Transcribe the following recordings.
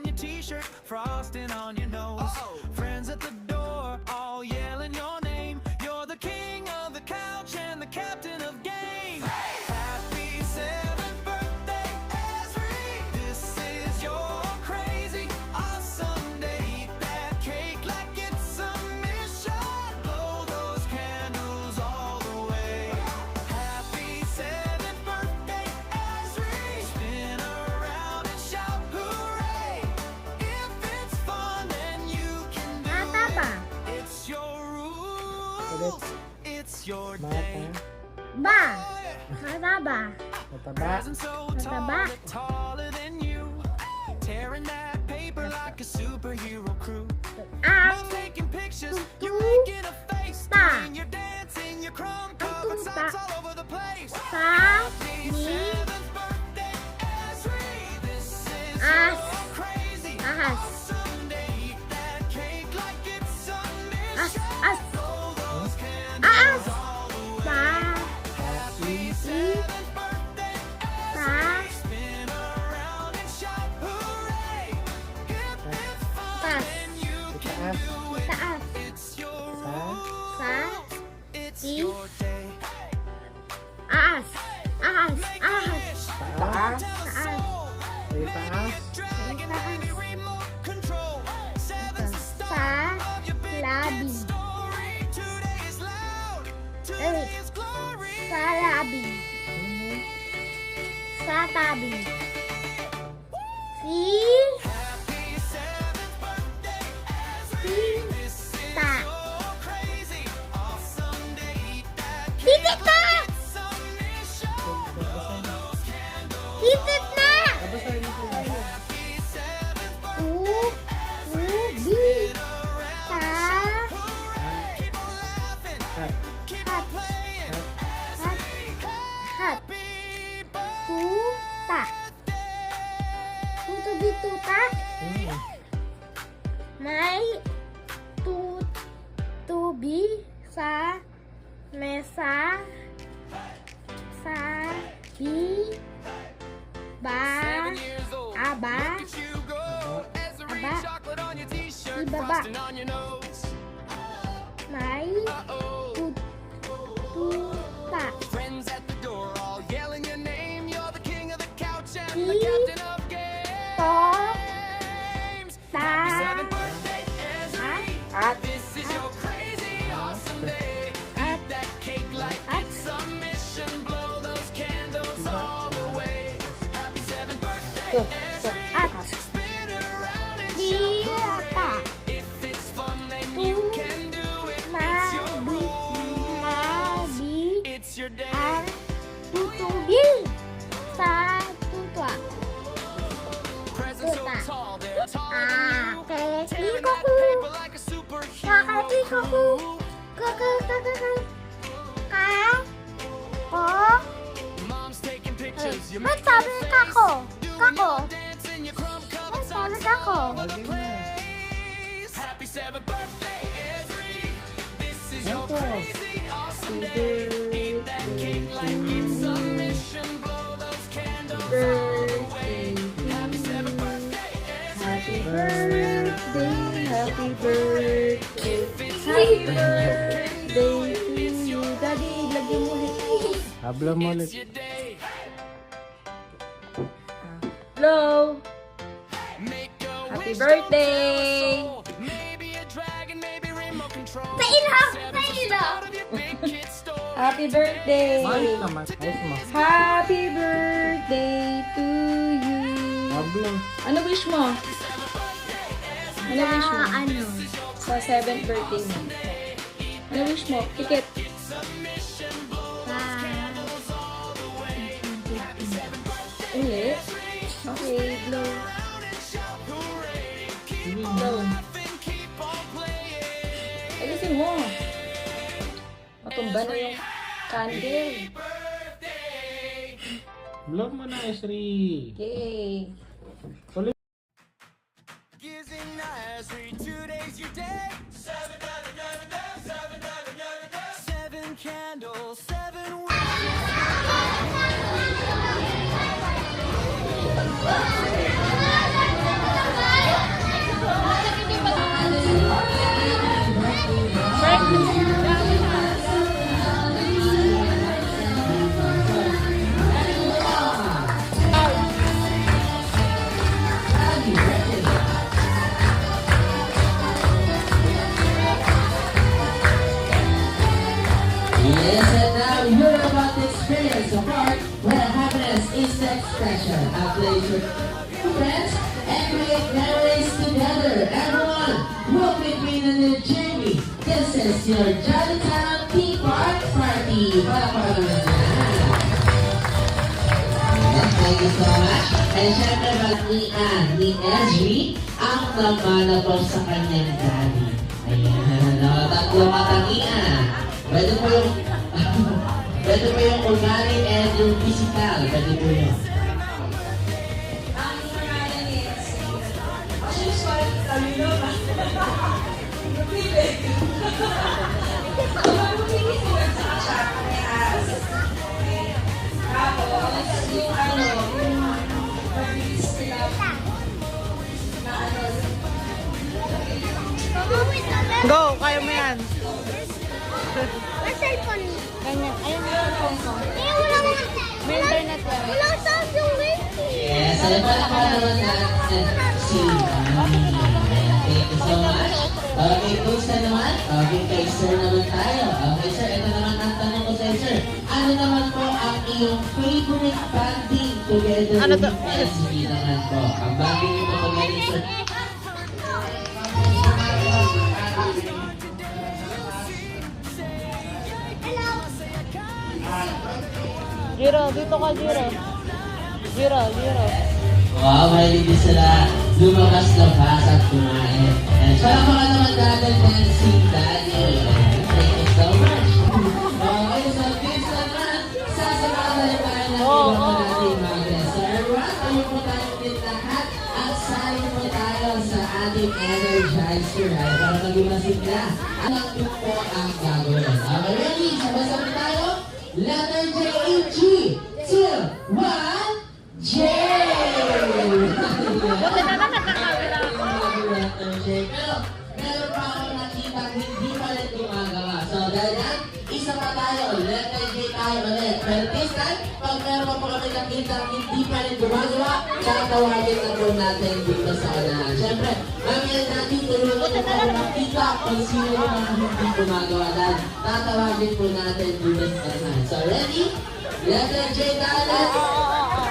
your t-shirt, frosting on your nose. Friends at the door, all yelling your name. You're the king of the couch and the captain of games. Happy 7th birthday, Esri. This is your crazy, awesome day. Eat that cake like it's a mission. Blow those candles all the way. Happy 7th birthday, Esri. Spin around and shout hooray. If it's fun, then you can do Mataba. it. It's your rules. It's your Bata. day. Ba. Mataba. Mataba. Present so tall, Mataba. they're taller than you. Tearing that paper like a superhero crew. Ah. You're taking pictures, you're Tutu. making a face. Ta. And you're dancing, you're crumb covered Tutu. socks all over the place. Sa. Happy Ni. 7th birthday, Esri. This is As. your crazy, Ahas. awesome day. Eat that cake like it's a As. mission. As. Blow those candles As. all the way. Sa. Happy Ni. 7th birthday, Sa. spin around and shout hooray. If it's fun, Tas. then you can Itaas. do it. Taas. It's your Sa. rules. Sa. It's Ni. your day. Aas. Ahas. Ahas. Taas. Taas. May taas. Dragon, baby, remote control. Seven's the Sa. start of your big Labi. story. Today is loud. Today is glory. Sa labi. Sa tabi. Si. Happy 7th birthday, Si. this is Ta. your crazy, awesome day. Eat that Titit na! some mission. Titit na! Babasahin mo po. Happy 7th Ubi. Sa. Keep on laughing, Hat. keep on playing. Hat. Hat. Tuta. Tuto di tuta. May tubi sa mesa sa ba 7 years old. aba Look at you go. Esri, Aba. chocolate on your t-shirt, Ibaba. frosting on your nose. may Uh-oh. tuta Friends at the door, all yelling your name. You're the king of the couch and Di. the captain of games. to Happy ta 7th birthday, Esri. at This is your crazy, awesome day. Eat that cake like it's a mission. Blow those candles all the way. Happy 7th birthday, Esri. at Spin around and di shout ta hooray. If it's fun, then you can do it. It's your mabi rules. mabi It's your day. ang tutubi sa tutwa. Presents so Tuta. tall, they're taller than Ah, you. kaya Tearing ko that ko. paper like a superhero. Kakati ko ko. Kaka. Mom's taking pictures. You're Ba't making sabi a face. kako? Doing Kako? your dance in your crumb-covered Ba't sabi socks kako? all over the place. Happy 7th birthday, Esri. This is your Ito. crazy, awesome day. Eat that cake like it's a mission. Blow those candles all the way. Happy 7th birthday, Esri. Birthday, happy birthday. Happy birthday to you. Daddy, lagyan mo ulit. Habla mo ulit. It's your day. Hello. Make a Happy wish, birthday. don't tell a soul. Maybe a dragon, maybe remote control. Sa ilaw! Sa Seven's the ilaw! start of your big kid story. Happy birthday. Ayos naman. Ayos mo. Happy birthday to you. Habla. Ano wish mo? Ano wish mo? Ano? Sa 7th birthday mo. Ano wish mo? Tikit. Uli? Okay, blow. Blow. Alisin mo. Matumba na yung candle. Blow mo na, Esri. Yay. Gizing Esri, today's your day. 7 candles, 7 wishes. your Jollytown Tea Park Party. Palakpakan naman yan. Yes, thank you so much. And syempre, ni Ezri ang namana po sa kanyang daddy. Ayan, tatlo katangian. Pwede po yung pwede po yung ugali and yung physical. Pwede po yun. Go! Kaya mo yan! Ang cellphone. Ganyan. Ayun yung cellphone ko. Eh, wala mo. May internet ka. Wala sound yung wifi. Yes, alam pa naman natin si Mami. Thank you so much. Okay, coach na naman. Okay, kay sir naman tayo. Okay, sir, ito naman ang tanong ko sa'yo, sir. Ano naman po ang iyong favorite banding together Ano to? with SB naman po? Ang banding niyo po together, sir. Jiro, dito ka, Jiro. Jiro. Wow, mahilig din sila lumabas-labas at kumain. And palakpakan naman natin din si Daniel. Thank you so much. Okay, so kids naman, sasamahan na tayo ng iba pa natin mga guests. So everyone, tayo po tayo din lahat at sali po tayo sa ating Energizer. Ay, para mag-imasig na. Alam ko po ang gagawin. Okay, ready? Sabay-sabay tayo. Letter J, G, 2, 1, J! Pero meron pa ako nakita hindi pa rin gumagawa. So dahil yan, isa pa tayo, letter J tayo ulit. Pero this time, pag meron pa po kami nakita hindi pa rin gumagawa, tatawagin na po natin dito sa unahan. Siyempre, mamaya natin tulungan po po makita kung sino yung mga hindi gumagawa. Dahil tatawagin po natin dito sa unahan. So ready? Letter J tayo.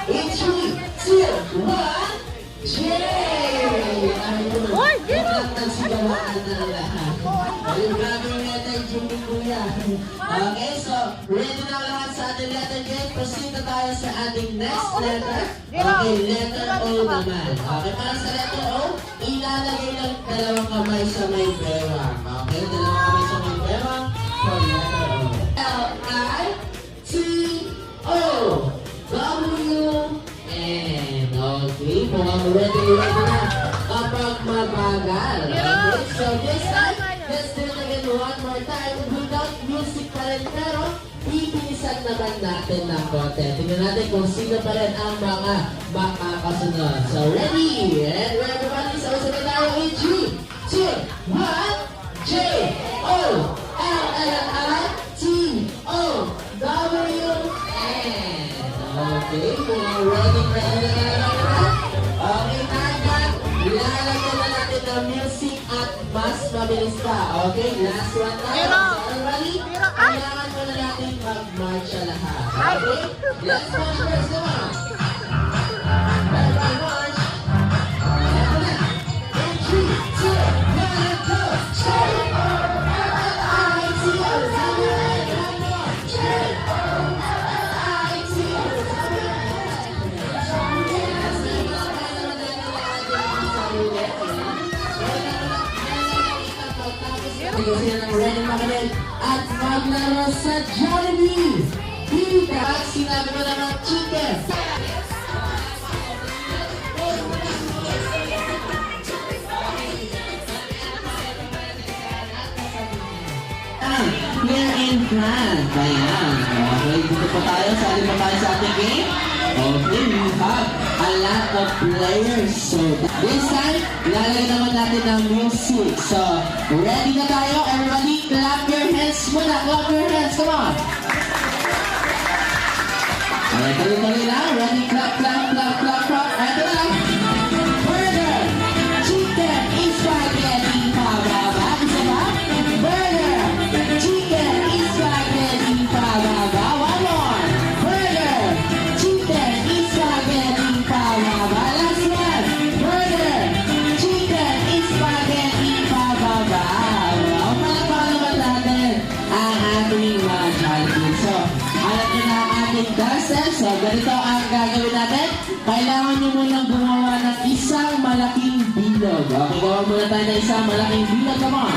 In 3, 2, 1, J! Ayun, mukhang nagsigawaan na lahat. Ayun, grabe yung letter J ni Kuya. Okay, so, ready na lahat sa ating letter J. Proceed na tayo sa ating next letter. Okay, letter O naman. Okay, para sa letter O, ilalagay ng dalawang kamay sa may bewang. Okay, dalawang kamay sa may bewang for letter O. L-I-T-O W-N. Okay, mukhang ready na kapag mabagal. Okay, so this time, let's do it again one more time without music pa rin, pero pipilisan naman natin ng konti. Tingnan natin kung sino pa rin ang mga makakasunod. So ready? And everybody, sabay-sabay tayo in 3, 2, 1, J, O, L-L-I-T-O, W-N. Okay, kung ready na naman. Okay, tayo. Ilalagyan na natin ng music at mas mabilis pa. Okay, last one tayo. Everybody, kailangan mo na natin mag-march sa lahat. Okay, let's march first naman. Everybody march. Eto na. In 3, 2, 1, go. Start. L-L-I-T-O, W-N. One more. Kasi ng ready magaling at maglaro sa Jollibee. Dito at sinabi mo naman chicken. Here in front. Ayan. Okay, dito po tayo. Sali pa tayo sa ating game. Okay, we have a lot of players. So, this time, lalagyan naman natin ng music. So, ready na tayo? Everybody, clap your hands muna. Clap your hands. Come on. Okay, tuloy-tuloy na. Ready? Clap, clap, clap, clap, clap. Ito na. Burger, chicken, spaghetti, pababa. Isa ba? Burger, chicken, spaghetti, pababa. One more. Burger, chicken, spaghetti, pababa. Last one. Burger, chicken, spaghetti, pababa. Wow, palakpakan naman natin ganito ang gagawin natin. Kailangan nyo munang gumawa ng isang malaking bilog. Okay, gawa muna tayo ng isang malaking bilog. Come on.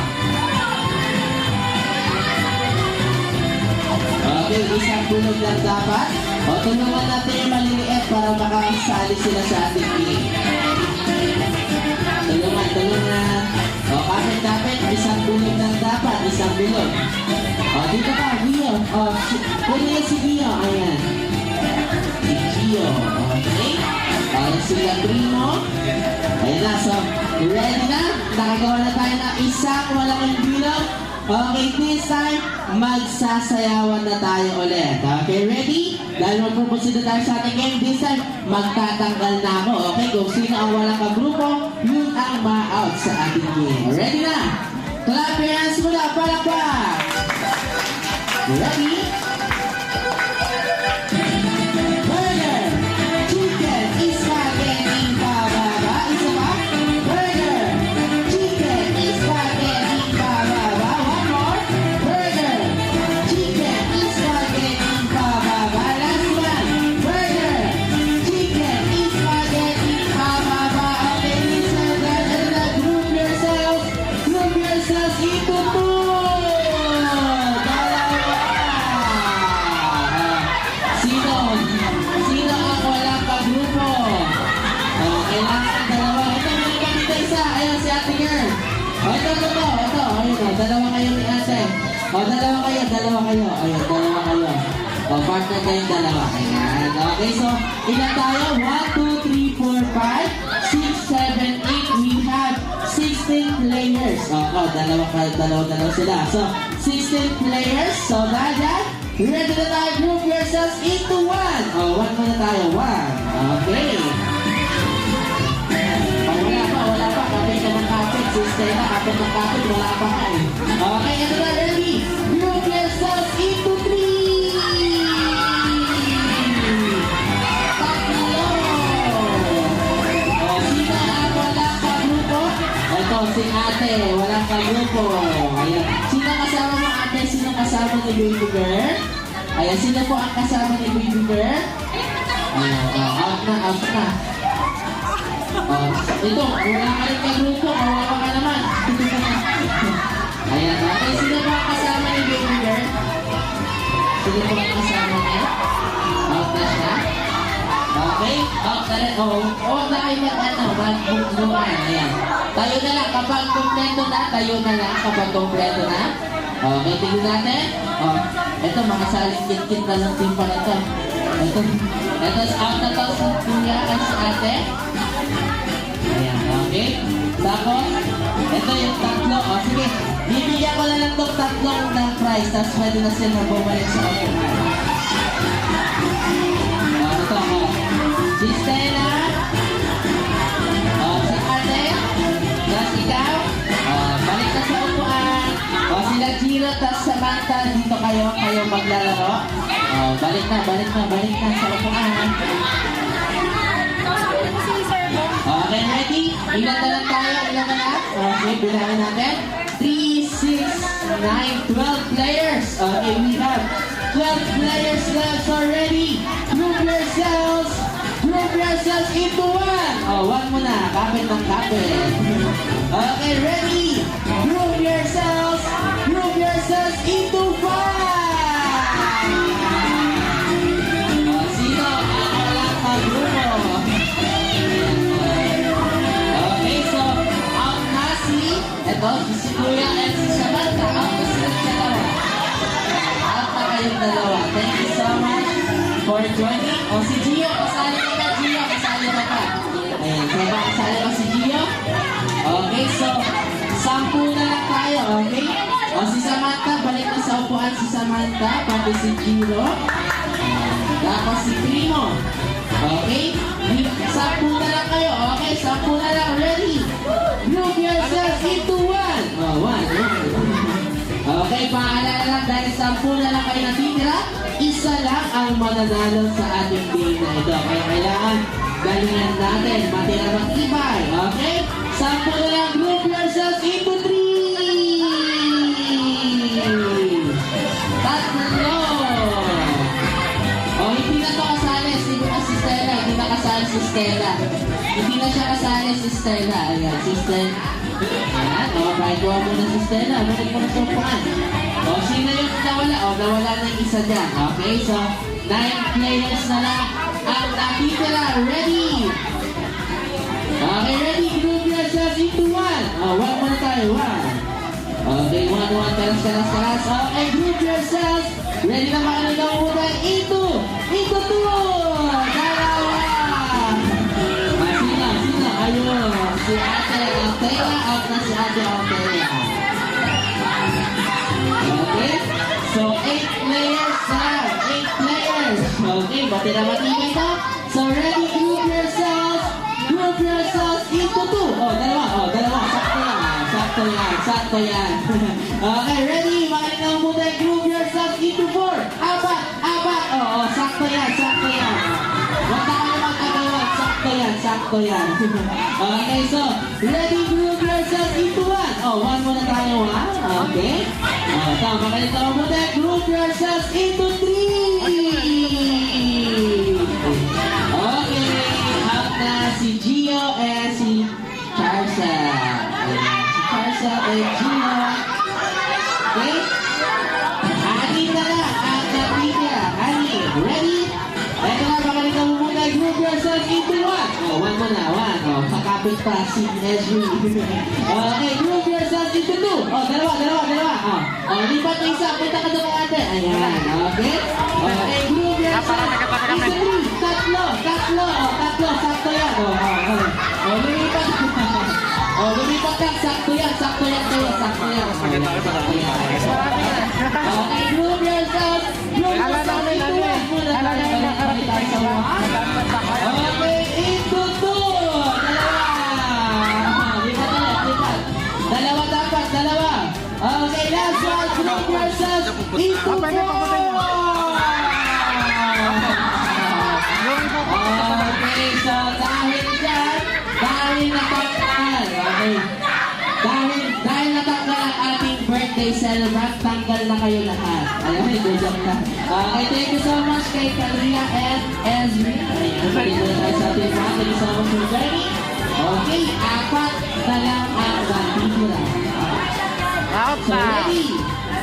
Okay, isang bilog lang dapat. O, tulungan natin yung maliliit para makasali sila sa ating game. Tulungan. O, kapit-kapit, isang bilog lang dapat. Isang bilog. O, dito ka, Gio. O, kunin si Gio. Ayan. Si Gio. Okay. Ayan sila Primo. Ayan na. So, ready na? Nakagawa na tayo ng isang malaking bilog. Okay, this time, magsasayawan na tayo ulit. Okay, ready? Dahil magpupunsin na tayo sa ating game, this time, magtatanggal na ako. Okay, kung sino ang walang kagrupo, yun ang ma-out sa ating game. Ready na? Clap your hands muna, palakpak! Ready? Burger! Chicken! Spaghetti! Pababa! Isa pa? Burger! Chicken! Spaghetti! Pababa! One more! Burger! Chicken! Spaghetti! Pababa! Last one! Burger! Chicken! Spaghetti! Pababa! Okay, listen, guys. Group yourselves! Group yourselves into two! Sino ang walang kagrupo? Kailangan dalawa. Ito, may ganito isa. Ayun, si Ate Girl. Ito. Ayun, dalawa kayo ni Ate. Dalawa kayo. Ayun, dalawa kayo. Partner kayong dalawa. Ayan. Okay, so, ilan tayo? 1, 2, 3, 4, 5, 6, 7, 8. We have 16 players. Dalawa sila. So, 16 players. So, dahil ready na tayo, group yourselves into one. One muna tayo. One. Okay. Wala pa. Kapit ka ng kapit. Si Stella, kapit ng kapit. Wala pa ka eh. Okay, ito na. Ready? Group yourselves into three. Tatlo. Sino ang walang kagrupo? Ito, si Ate. Walang kagrupo. Ayan. Sino kasama mo, Ate? Sino kasama ni Baby Girl? Ayan, sino po ang kasama ni Baby Girl? Ayan, out na. Ito, wala ka rin kagrupo, kawawa ka naman. Ayan, okay, sino po ang kasama ni Baby Girl? Sino po ang kasama niya? Out na siya? Okay, out na rin. Na kayo magbukbukan. Ayan. Tayo na lang, kapag kompleto na, Okay, tingnan natin. Ito, makasaling kit-kit na lang din pala ito. Ito, out na to. Tingnan si Ate. Ayan, okay. Tapos, ito yung tatlo. Sige, bibigyan ko lang itong tatlong ng prize. Tapos pwede na sila bumalik sa open. Ito, si Stella. Si Ate. Tapos ikaw. Balik na sa upuan. Sila Giro, tapos Samantha, dito kayo maglalaro. Balik na sa upuan. Okay, ready? Ilan na lang tayo? Okay, bilangin natin. 3, 6, 9, 12 players. Okay, we have 12 players left already. Group yourselves into one. One muna. Kapit ng kapit. Okay, ready? Group yourselves into five. Sino ang walang kagrupo? Okay, so out na si Kuya and si Samantha. Out na sila dalawa. Out na kayong dalawa. Thank you so much for joining. Si Gio, kasali ka pa. Ayan, so ba kasali ka si Gio? Okay, so 10 na lang tayo, okay? Si Samantha, balik na sa upuan si Samantha, pati si Giro. Tapos si Primo. Okay? 10 na lang kayo, okay? 10 na lang, ready? Group yourselves into one. One. Okay, paalala lang dahil 10 na lang kayo natitira, isa lang ang mananalo sa ating game na ito. Kaya kailangan galingan natin, matira matibay. Okay? 10 na lang, group yourselves into 3. Tatlo. Hindi na to kasali. Stella. Hindi na siya kasali si Stella. Ayan, si Stella. Ayan, o, kahit gawa muna si Stella. Balik mo na sa upuan. O, sino yung nawala? O, nawala na yung isa dyan. Okay, so, 9 players na lang ang nakitira. Ready? Okay, ready? Group yourselves into 1. O, 1 muna tayo. 1. Okay, 1, kalas. Okay, group yourselves. Ready na makaligaw muna into 2. Dalawa. Sino? Ayun. Si Ate Altea. Out na si Ate Altea. Okay. So, 8 players na. 8 players. Okay, bati na matigay na. So, ready, group yourselves into 2. Oh, dalawa. Sakto yan. Okay, ready? Makaligaw muna. Group yourselves into 4. Apat. Oo, sakto yan. Huwag na kayo magkagawa. Sakto yan. Okay, so, ready, group yourselves into 1. Oh, 1 muna tayo, ha? Okay. Makaligaw muna. Group yourselves into 3. Okay, out na si Gio and si Charsa. Si Charsa and Gio. Okay? Ani na lang ang natitira. Ani, ready? Ito na, makaligaw mo muna. Group yourselves into 1. Oh, 1 muna, 1. Oh, kakapit pa si Ezri. Okay, group yourselves into 2. Oh, dalawa. Oh, lipat na isa. Punta ka doon kay ate. Ayan, okay? Okay, group yourselves into 3. Tatlo. Oh, sakto yan. Oh, lumipat. Lumipat ka. Sakto yan. Okay, group yourselves into 1. Muna tayo. Okay, into 2. Dalawa. Okay, last one. Group yourselves into 4. Okay, so dahil natanggal. Okay. Dahil natanggal ang ating birthday celebrant, tanggal na kayo lahat. Alam mo, good job na. Okay, thank you so much kay Kalia and Ezri. Thank you sa ating mga. Thank you so much for joining. Okay, 4 na lang ang natitira. So, ready?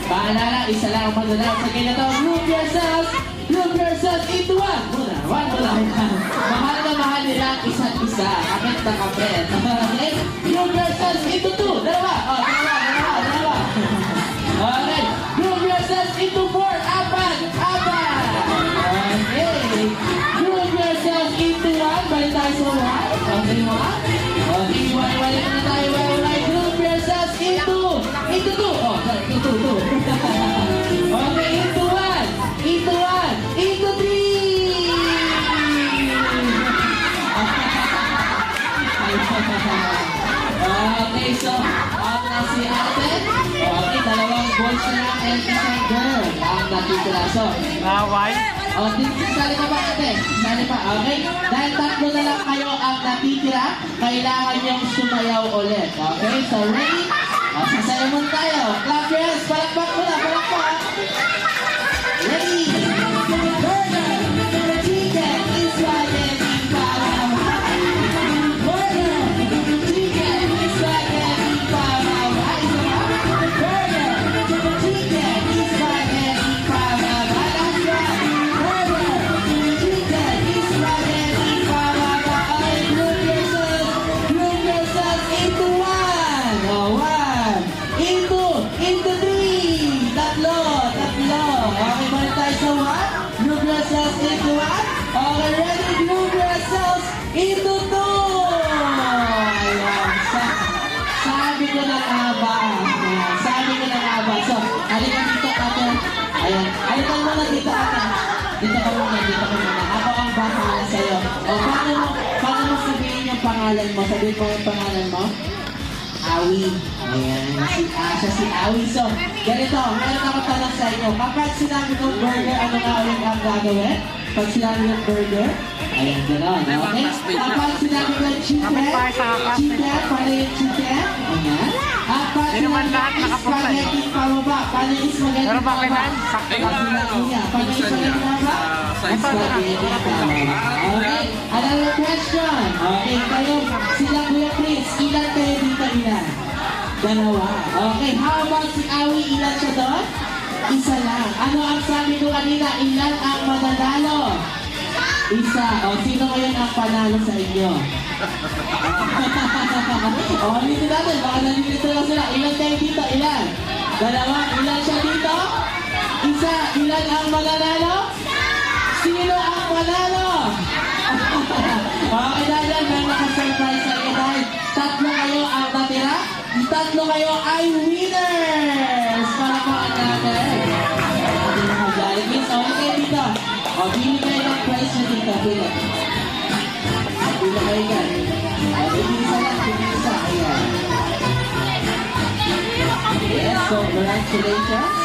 Paalala, isa lang ang magdala. Sa kanya to, group yourselves into 1. Muna. Mahal na mahal nila ang isa't isa. Kapit na kapit. Okay? Group yourselves into 2. Dalawa. Okay. Group yourselves into 4. Apat. Okay. Group yourselves into 1. Balik tayo sa 1. Okay, 1. Okay, iwan-iwanin na tayo. Group yourselves into 2. Oh, into 2. Okay, into 1. Into 3. Okay, so, out na si ate. Okay, dalawang boys na lang and isang girl. Ang natitira. So, sali ka ba ate? Sali pa, okay? Dahil 3 na lang kayo ang natitira, kailangan niyong sumayaw ulit. Okay, so ready? Sasayaw muna tayo. Clap your hands. Palakpak muna. Ready? Burger, chicken, spaghetti, burger, chicken, spaghetti, burger, chicken, spaghetti, group yourselves into 1. Oh, 1. Into 3. Tatlo. Okay, balik tayo sa 1. Group yourselves into 1. Okay, ready? Group yourselves into 2. Ayan. Sabi ko na nga ba. So, halika dito ate. Ayan. Halika muna dito ate. Dito ka muna. Ako ang bahala sa'yo. O, paano mo sabihin yung pangalan mo? Sabihin mo yung pangalan mo? Awi. Ayan. Siya si Awi. So, ganito. Meron ako tanong sa inyo. Kapag sinabi ng burger, ano nga ulit ang gagawin? Pag sinabi ng burger, ayan, gano'n. Okay? Kapag sinabi ng chicken, paano yung chicken? Ayan. Kapag sinabi ng spaghetti, pababa. Panis maganda. Pero bakit yan? Sakto lang. Panis maganda ba? Okay, another question. Okay, kayo, sila Kuya Chris, ilan kayo dito, ilan? Dalawa. Okay, how about si Awi, ilan siya doon? Isa lang. Ano ang sabi ko kanina, ilan ang mananalo? Isa. O, sino ngayon ang panalo sa inyo? O, dito natin, baka nalilito lang sila. Ilan kayo dito? Ilan? Dalawa. Ilan siya dito? Isa. Ilan ang mananalo? Sino ang manalo? Okay, dahil may nakasurprise sa inyo dahil tatlo kayo ang natira. Tatlo kayo ay winners! Para po ang natin. Ating mga Jollibee. So, okay dito. O, pili kayo ng prize nyo dito. Pili. Pili kayo dyan. O, pili-isa lang. Pili-isa. Ayan. Yes, congratulations.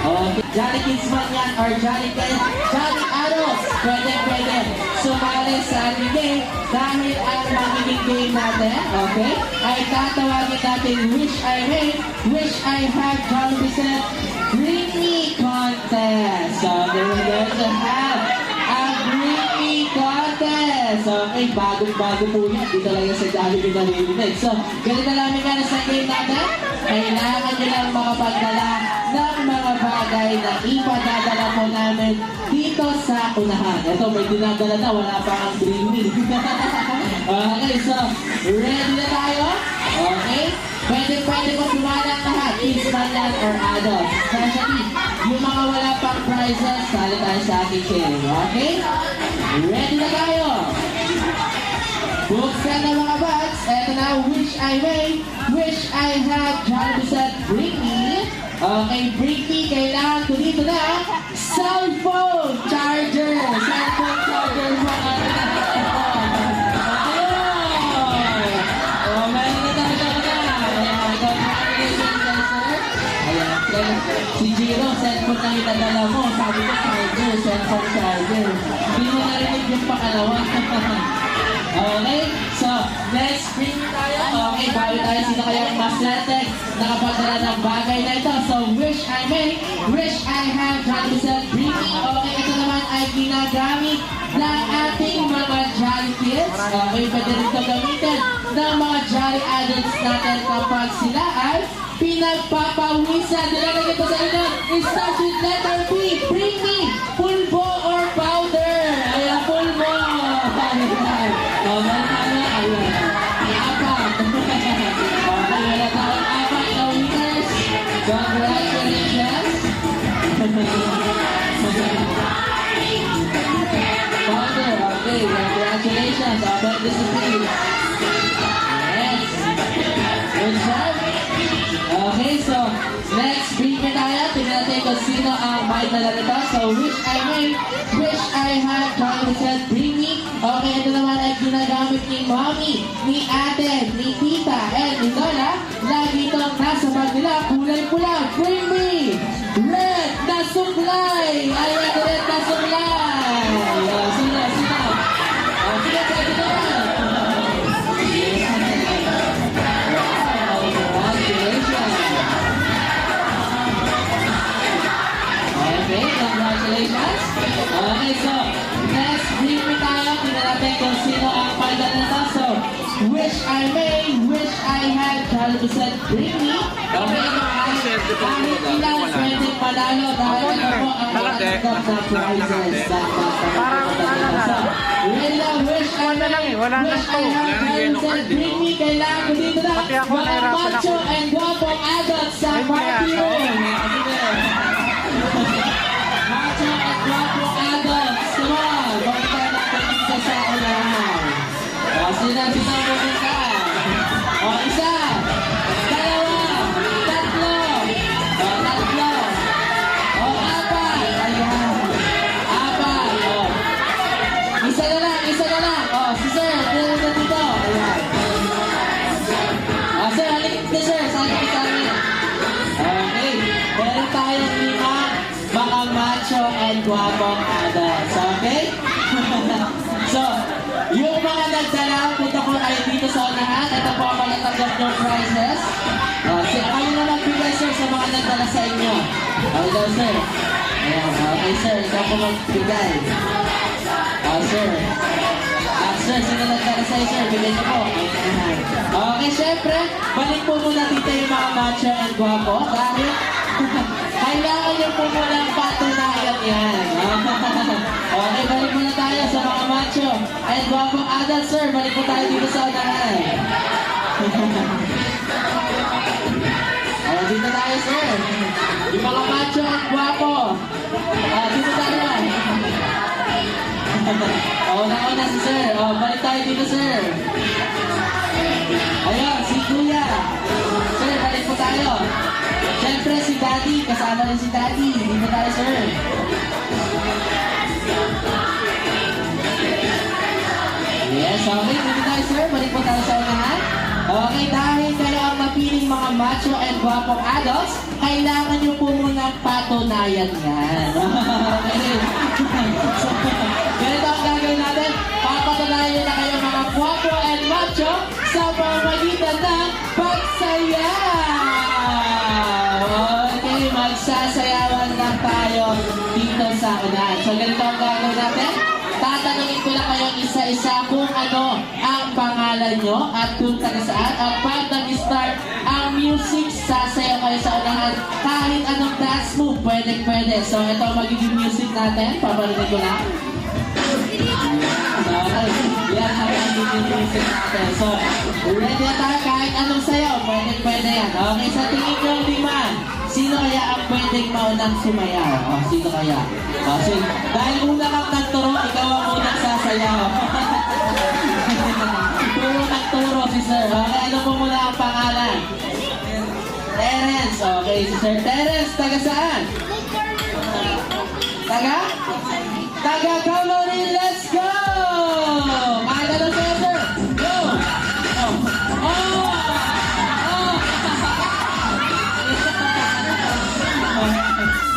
Okay, Jolly Kids man yan or Jolly Kids, Jolly Adults, pwede sumali sa ating game dahil ang magiging game natin, okay, ay tatawagin natin Wish I May, Wish I Had Jollibee Set, Bring Me Contest. So, there we go to have a Bring Me Contest. Okay, bagong-bago po yan. Dito lang yung sa Jollibee na rin. So, ganito namin nga sa game natin. Kailangan nyo lang makapagdala ng mga bagay na ipadadala po namin dito sa unahan. Ito, may dinadala na, wala pa ang Bring Me. Okay, so, ready na tayo? Okay? Pwede po sumala ang lahat, kids man yan or adults. Especially, yung mga wala pang prizes, sali tayo sa ating game. Okay? Ready na tayo? Buksan na mga bags. Eto na, Wish I May, Wish I Had Jollibee Set, Bring Me. Okay, Bring Me, kailangan ko dito na cellphone charger. Cellphone charger po ang si Jiro, cellphone na itadala mo. Sabi ko, charger, cellphone charger. Hindi mo narinig yung pakalawa. Okay, so, next Bring Me tayo. Okay, bago tayo, sino kaya mas latek nakapadala ng bagay na ito. So, Wish I May, Wish I Had Jollibee Set, Bring Me. Okay, ito naman ay ginagamit ng ating mga Jolly Kids. Okay, pwede rin ito gamitin ng mga Jolly Adults natin kapag sila ay pinagpapawisan. Nilalagay ko sa inyo, start with letter B. Bring Me, pulbo or powder. Ayan, pulbo. Ayan. Ayan. Apat. Okay, wala tayong apat na winners. Congratulations. Powder, okay, congratulations. About discipline. Yes. Good job. Okay, so, next, Bring Me tayo. Tingnan natin kung sino ang may dala nito. So, Wish I May, Wish I Had Jollibee Set, Bring Me. Okay, ito naman ay ginagamit ni Mommy, ni Ate, ni Tita, and ni Lola. Lagi itong nasa bag nila, kulay pula. Bring Me! Red na suklay! Ayan, red na suklay! Sino? Sino, pwede naman. Okay, congratulations. Okay, so, next, Bring Me tayo. Tingnan natin kung sino ang padala nito. So, Wish I May, Wish I Had Jollibee Set, Bring Me. Okay, ito ay kahit ilan pwedeng panalo dahil ito po ang nakatanggap na prizes. Parang ano na. Ready na, Wish I May, Wish I Had Jollibee Set, Bring Me. Kailangan ko dito na Pati ako, mga nahirapan macho ako. and guwapong adults sa party room. Macho at guwapo adults. Come on. Bakit tayo nagpapita sa unahan? O, sino pumunta? O, isa. Dalawa. Tatlo. O, tatlo. O, apat. Ayan. Apat. O. Isa na lang. O, si Sir. Dito na dito. Ayan. O, Sir, halik dito, Sir. Saan ka sa amin? Okay. Meron tayong limang mga macho and guwapong adults. Okay? So, yung mga nagdala, punta ko ay dito sa unahan. Ito po ang mga tanggap ng prizes. Kami na magbigay, sir, sa mga nagdala sa inyo. nyo. Okay daw, sir. Ayan, okay, sir. Ikaw po magbigay. Sir. Sir, sino nagkara sa'yo, sir? Bigay niyo po. Okay, syempre, balik po muna dito yung mga macho and guwapo. Dahil, kailangan niyo po muna ang patunayan yan. Okay, balik muna tayo sa mga macho and guwapong adult, sir. Balik po tayo dito sa unahan. Dito tayo, sir. Yung mga macho at guwapo. Dito tayo. Una si sir. Balik tayo dito, sir. Ayun, si kuya. Sir, balik po tayo. Siyempre, si daddy. Kasama rin si daddy. Dito tayo, sir. Yes, okay. Dito tayo, sir. Balik po tayo sa unahan. Okay, dahil kayo ang mapiling mga macho and guwapong adults, kailangan nyo po muna patunayan yan. Okay. So, ganito ang gagawin natin. Papatunayan nyo na kayo mga guwapo and macho sa pamamagitan ng pagsayaw. Okay, magsasayawan lang tayo dito sa unahan. So, ganito ang gagawin natin. Tatanungin ko lang kayo isa-isa kung ano ang pangalan nyo at kung taga saan. At pag nag-start ang music, sasayaw kayo sa unahan. Kahit anong dance move, pwede. So, ito ang magiging music natin. Paparinig ko lang. Yan ang magiging music natin. So, ready na tayo kahit anong sayaw. Pwede yan. Okay, sa tingin nyo, lima. Sino kaya ang pwedeng maunang sumayaw? Sino kaya? So, dahil una kang nagturo, ikaw ang unang sasayaw. Puro nagturo si sir. Okay, ano po muna ang pangalan? Terence. Okay, si Sir Terence. Taga saan? Taga? Taga Calorie. Let's go! Kahit ano sa'yo, sir? Go!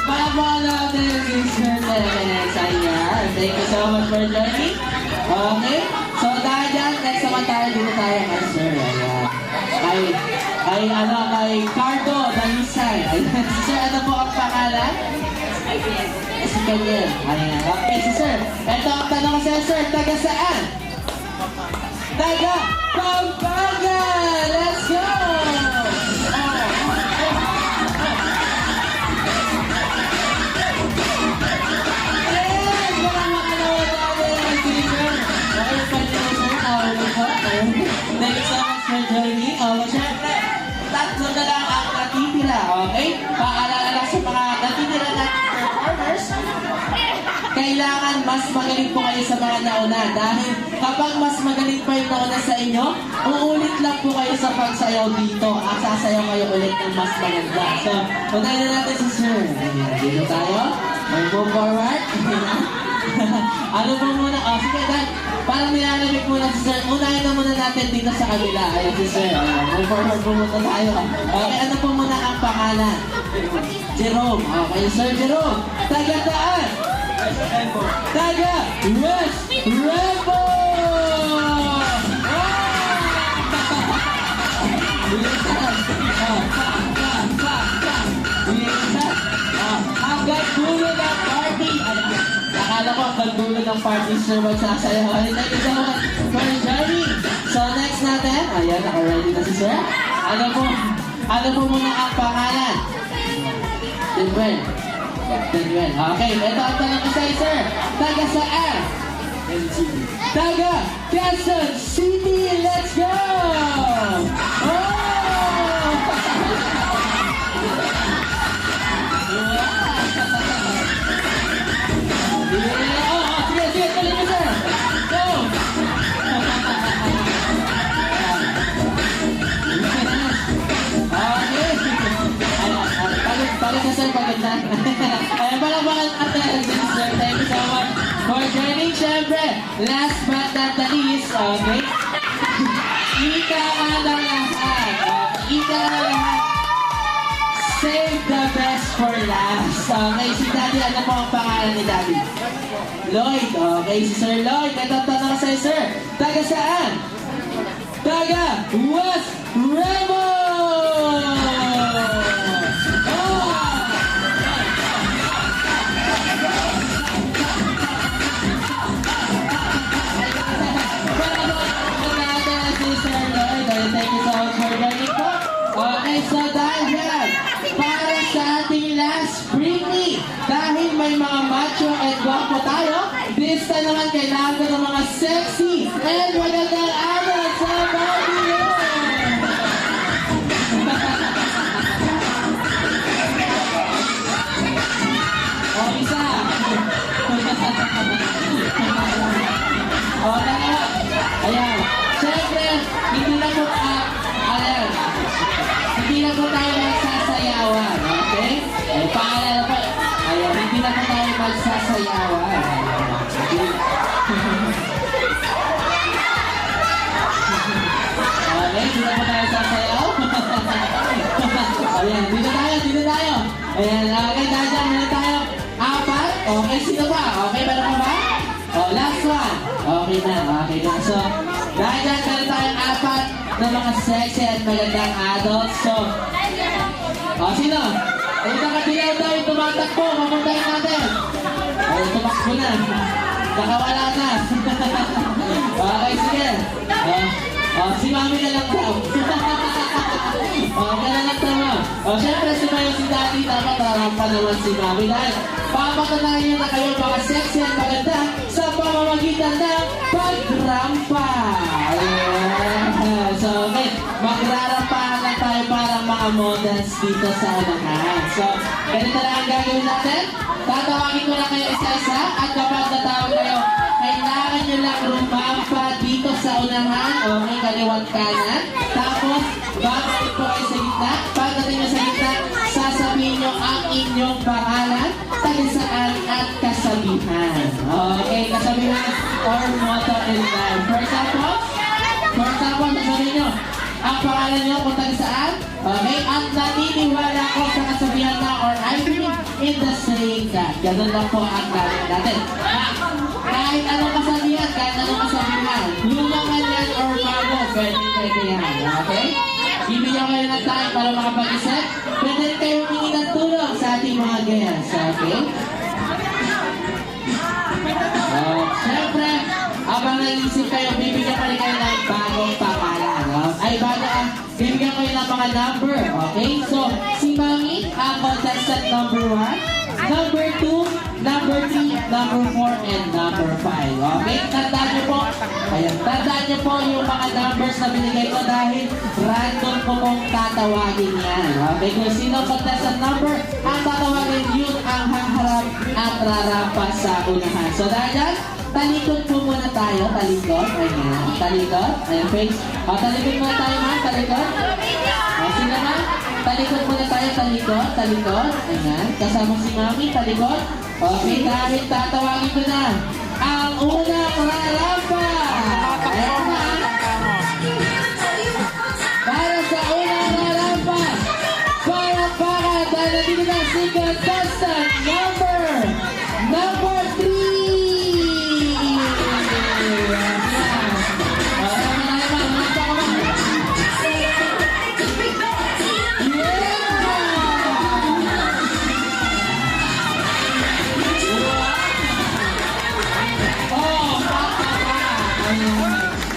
Palabala natin si Sir Terence. Ayan. Thank you so much for joining. Okay. So dahil dyan, next naman tayo dito tayo kay Sir. Ayan. Kay Cardo Dalisay. Ayan. Sir, ano po ang pangalan? Si Kanyel. Ayan. Okay, si Sir. Ito ang tanong ko sa'yo, Sir. Taga saan? Taga Pampanga! Let's go! Thank you so much for joining. Siyempre, tatlo na lang ang natitira, okay? Paalala lang sa mga natitira natin performers, kailangan mas magaling po kayo sa mga nauna. Dahil kapag mas magaling pa yung nauna sa inyo, uulit lang po kayo sa pagsayaw dito. At sasayaw kayo ulit ng mas maganda. So, unahin na natin si Sir. Dito tayo. Move forward. Ano po muna? Sige, Dan. Parang nilalamig muna si Sir. Unahin na muna natin dito sa kabila. Ayan si Sir. Move forward po muna tayo. Okay, ano po muna ang pangalan? Jerome. Okay, Sir Jerome. Taga saan? Taga West Remo! Hanggang dulo ng party. Akala ko hanggang dulo ng party, Sir, magsasayaw. Thank you so much for joining. So next natin, ayan, naka-ready na si Sir. Ano po muna ang pangalan? Denver. Okay, ito ang tanong ko sa'yo, Sir. Taga saan? Taga Quezon City. Let's go! Sige, tuloy mo, Sir. Go! Pagod na, Sir, pagod na. Ayan, palakpakan natin, Sir. Thank you so much for joining. Siyempre, last but not the least, okay? Ika ka lang lahat. Ika ka lang lahat. Save the best for last. Okay, si Daddy, ano po ang pangalan ni Daddy? Lloyd. Okay, si Sir Lloyd. Ito tanong sa'yo, Sir. Taga saan? Taga West Remo! Okay, so dahil dyan, para sa ating last Britney, dahil may mga macho and guwapo tayo, this time naman kailangan ko ng mga sexy and magandang araw sa Barbie. O, isa. O, dalawa. Ayan. Siyempre, hindi na po, ayan. Hindi na po tayo magsasayawan, okay? Ay, paalala po. Ayan, hindi na po tayo magsasayawan. Okay? Okay, hindi na po tayo sasayaw. Ayan, dito tayo. Ayan, okay, dahil meron tayo 4. Okay, sino ba? Okay, meron ka ba? Oh, last one. Okay na. So, dahil dyan, meron tayong 4 na mga sexy at magandang adults. So, sino? Ay, nakadilaw tayo, tumatakbo. Mapuntahin natin. Ay, tumakbo na. Nakawala na. Okay, sige. Si Mami na lang daw. Okay na lang tama. Siyempre, si Mayo, si Daddy, dapat rarampa naman si Mami. Dahil, papatunayan niyo na kayo mga sexy at maganda sa pamamagitan ng pagrampa. So, okay. Magrarampahan lang tayo parang mga models dito sa unahan. So, ganito lang ang gagawin natin. Tatawagin ko na kayo isa-isa at kapag natawag kayo, kailangan nyo lang rumampa dito sa unahan. Okay, kaliwat kanan. Tapos, babalik po kayo sa gitna. Pagdating nyo sa gitna, sasabihin nyo ang inyong pangalan, talisaan at kasabihan. Okay, kasabihan or motto in life. For example, sasabihin nyo, ang pangalan nyo kung talisaan. Okay, at naniniwala ko sa kasabihan na or I believe in the saying that. Ganun lang po ang gawin natin. Kahit anong kasabihan, luma man yan or bago, pwede yan. Okay? Bibigyan kayo ng time para makapag-isip. Pwede kayo humingi ng tulong sa ating mga guests. Okay? Siyempre, habang naisip kayo, bibigyan pa rin kayo ng bagong pangalan. Bibigyan kayo ng mga number. Okay? So, si Mami, ang contestant number 1. Number 2, number 3, number 4, and number 5. Okay? Tandaan niyo po. Ayan. Tandaan niyo po yung mga numbers na binigay ko dahil random ko pong tatawagin yan. Okay? Kung sino contestant number, ang tatawagin yun ang haharap at rarampa sa unahan. So, dahil yan, talikod po muna tayo. Talikod. Ayan. Talikod. Ayan, face. Talikod muna tayo, ma'am. Talikod. Sino na? Talikod muna tayo, talikod. Ayan, kasama si Mami, talikod. Okay, dahil tatawagin ko na ang unang rarampa. Ayan na. Para sa unang rarampa, para dahil nandito na si contestant number 3.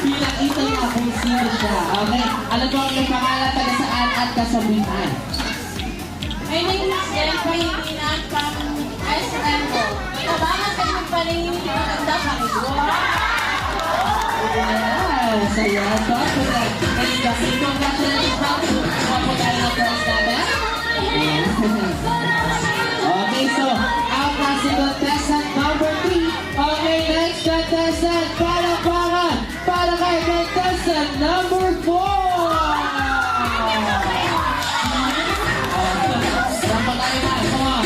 Pinakita niya kung sino siya. Okay? Alam mo ang pangalan, tagasaan at kasabihan. My name is Jeffrey Inan from Iceland. Tabangan sa inyong paningin ng maganda Panginoon. Yes! Ayan. So, congratulations po. Wapo tayo ng prize natin. Okay, so, ang kasi contestant number 3. Okay, next contestant. Para kay contestant number 4. Rampa tayo na. Come on.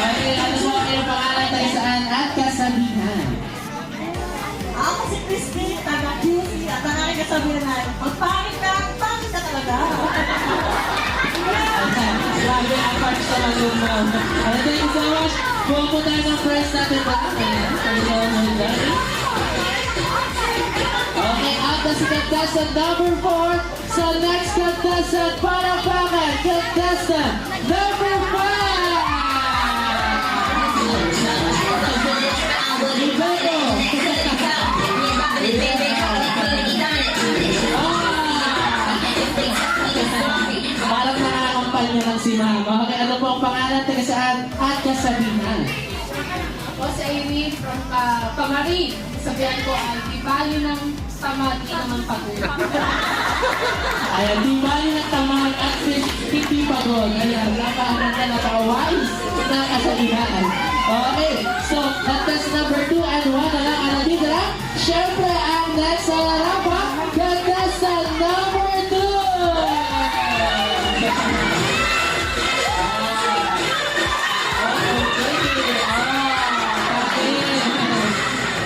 Okay, ano po ang pangalan tayo saan at kasabihan? Ako si Christine, taga-QC at ang aking kasabihan. Magpangit ka talaga. Grabe, apart sa maluma. Thank you so much. Buwan po tayo ng press natin ba? Okay, at si contestant number 4. So next contestant, para bakit? Contestant number 5. Ibeto. si ma'am. Okay, ano po ang pangalan, taga saan, at kasabihan? Ako si Amy from Pamari. Sabihan ko ay di bali ng tamad, di naman pagod. Ayan, di bali ng tamang at hindi pagod. Ayan, napaka-wise na kasabihan. Okay, so contest number 2 and 1 na lang ang nandito na. Siyempre, ang next na lang pa, contestant number 2!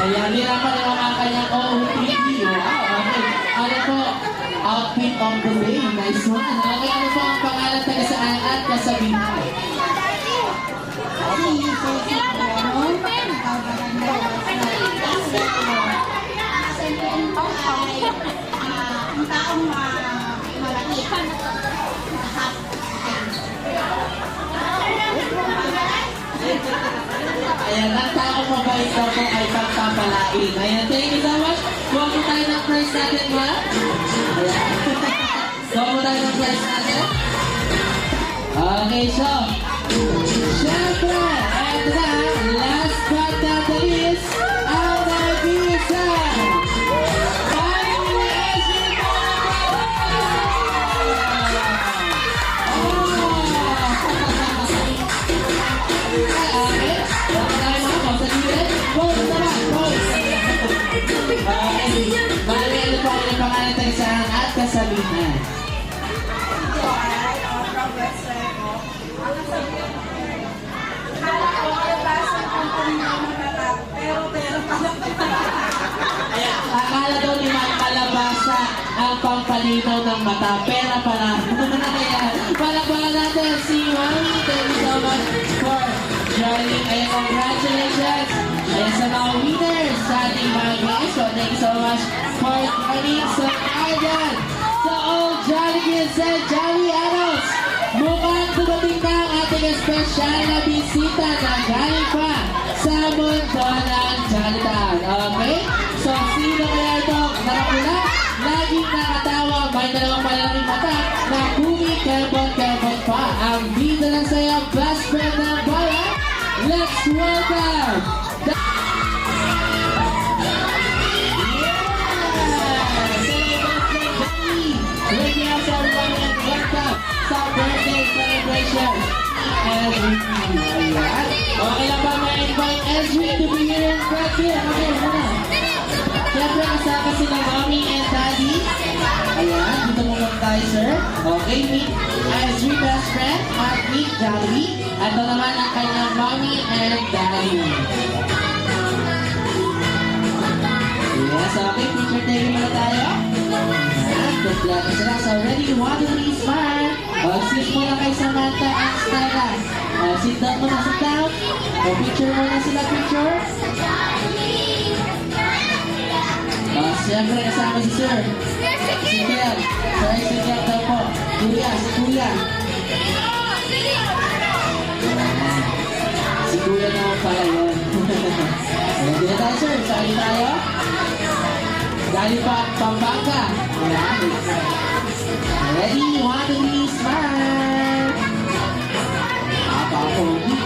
Ayan, nirapan yung mga kanyang OOTD. Wow, okay. Ano po? Outfit of the day. Nice one. Okay, ano po ang pangalan, taga saan at kasabihan? Ang taong malaki. Ayan, ang taong mabait daw po ay pagpapalain. Ayan, thank you so much. Kuha mo tayo ng prize natin, ma. Ayan. Kuha mo tayo ng prize natin. Okay, so, syempre, eto na, last but not the least, ang nag-isa. Kasabihan. Ayan, akala daw ni Ma'am Kalabasa ang pampalinaw ng mata, pera pala. Ayan, palakpakan natin si Mami. Thank you so much for joining. Ayan, congratulations. Ayan, sa mga winners sa ating mga guys. So, thank you so much for joining. So, ayan, sa all Jolly Kids and Jolly Adults, mukhang dumating na ang ating espesyal na bisita na galing pa sa mundo ng Jollytown. Okay? So, sino kaya ito? Nakapula, laging nakatawa, may dalawang malaking mata, na kumikebot-kebot pa. Ang bida ng saya, best friend ng bayan. Let's welcome Lady us everyone and welcome sa birthday celebration. Ezri. Ayan. Okay lang ba ma-invite Ezri to be here in Brazil? Okay, muna. Siyempre kasama sila mommy and daddy. Ayan, dito mo muna tayo, sir. Okay, meet Ezri best friend at meet Jolly. Ito naman ang kanyang mommy and daddy. Yes, okay, picture taking muna tayo. Good luck sila. So, ready? 1, 2, 3, smile. Sit muna kay Samantha and Stella. Sit down muna, sit down. Picture muna sila, picture. Siyempre, kasama si Sir. Si Kiel. Sorry, si Kiel daw po. Kuya, si Kuya. Si Kuya naman pala yun. Ready na tayo, sir. Sali tayo. Galing pa Pampanga. Ready? 1, 2, 3, smile! Apa-pogi.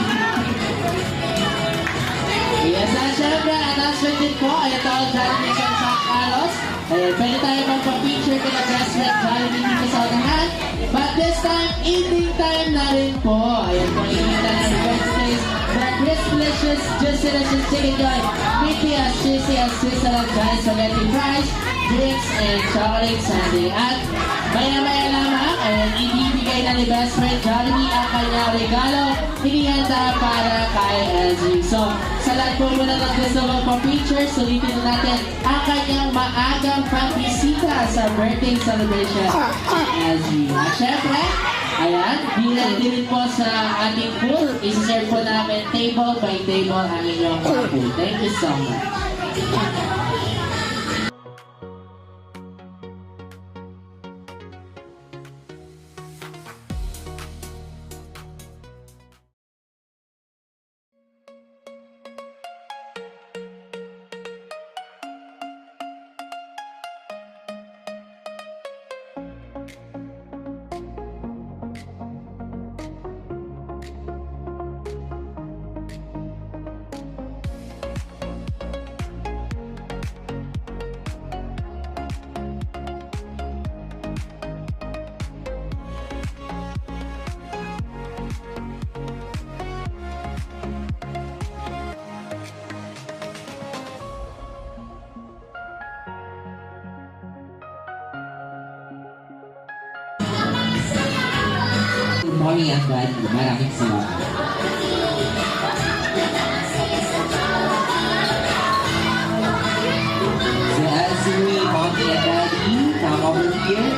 Yes, na syempre, announcement din po. Ayan to, Jollibee sa San Carlos. Ayan, pwede tayo magpa-picture kina best friend Jollibee dito sa unahan. But this time, eating time na rin po. Ayan po, eating time na Wednesdays. But this delicious, just delicious chicken joy. Meaty as juicy as Switzerland Giant Spaghetti Fries, drinks, and chocolate sundae. At maya-maya lamang, ayan, ibibigay na ni best friend Jollibee ang kanyang regalo. Hinihanda para kay Ezri. So, sa lahat po muna ng gusto magpa-picture, sulitin na natin ang kanyang maagang pagbisita sa birthday celebration ni Ezri. At syempre, ayan, bilang din po sa ating food, isi-serve po namin table by table ang inyong food. Thank you so much. mommy at daddy. Maraming salamat. So as we mommy and daddy come over here.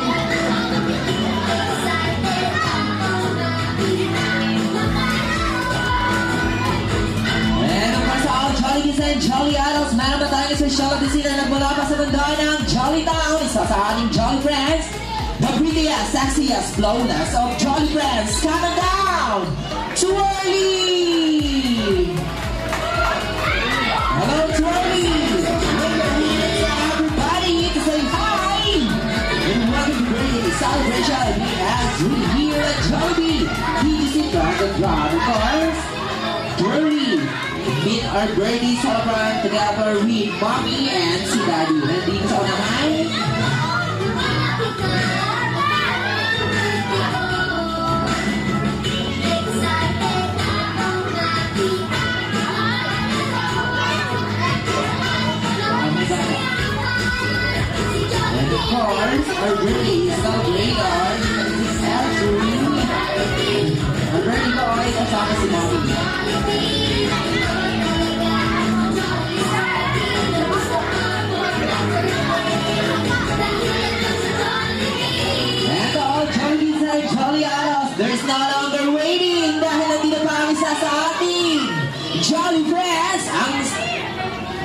And of course, all Jolly Kids and Jolly Adults, meron ba tayong espesyal na bisita na nagmula pa sa mundo ng Jolly Town? Isa sa ating Jolly Friends, the prettiest, sexiest, flawless of Jolly Friends, coming down, Twirly! Hello, Twirly! Wave your hands to everybody to say hi! And welcome to Birthday Celebration as we here at Jolly! Please sit back and grab, of course. Twirly! Meet our birthday celebrant together with Mommy and si Daddy. Nandito sa unahan. And of course, our birthday celebrator, Mrs. Elsie. Our birthday boy, kasama si Mommy. And all Jollies and Jolly Adults, there's no longer waiting dahil nandito pa ang isa sa ating Jolly Friends, ang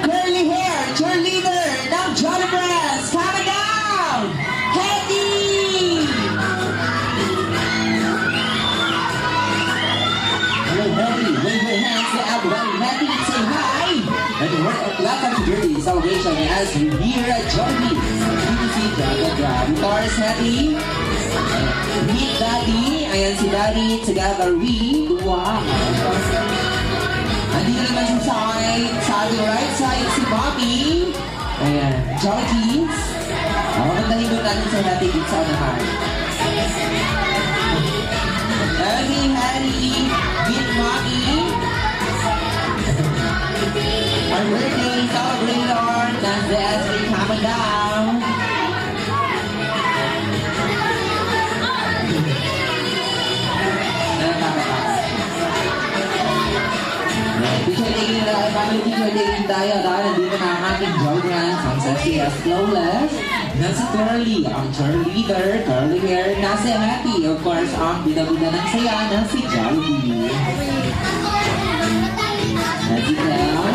curly hair cheerleader ng Jolly Friends, coming down, Hetty! Hello, Hetty, wave your hands to everybody. Hetty, say hi! And welcome to Birthday Celebration as we here at Jolly. BBC Dragon Grab. Taurus Hetty. Meet Daddy. Ayan si Daddy together with wow. Andito naman sa side, sa ating right side si Bobby. Ayan, Jollies. Magandahin doon natin sa Hetty dito sa unahan. Hetty, Hetty. Meet Mommy. Our birthday celebrator, that's the SB coming down. Picture taking tayo dahil nandito na ang ating Jolly Friends, ang sexy as flawless, na si Twirly, ang cheerleader, curly hair, na si Happy, of course, ang bida-bida ng saya na si Jolly. That's it now.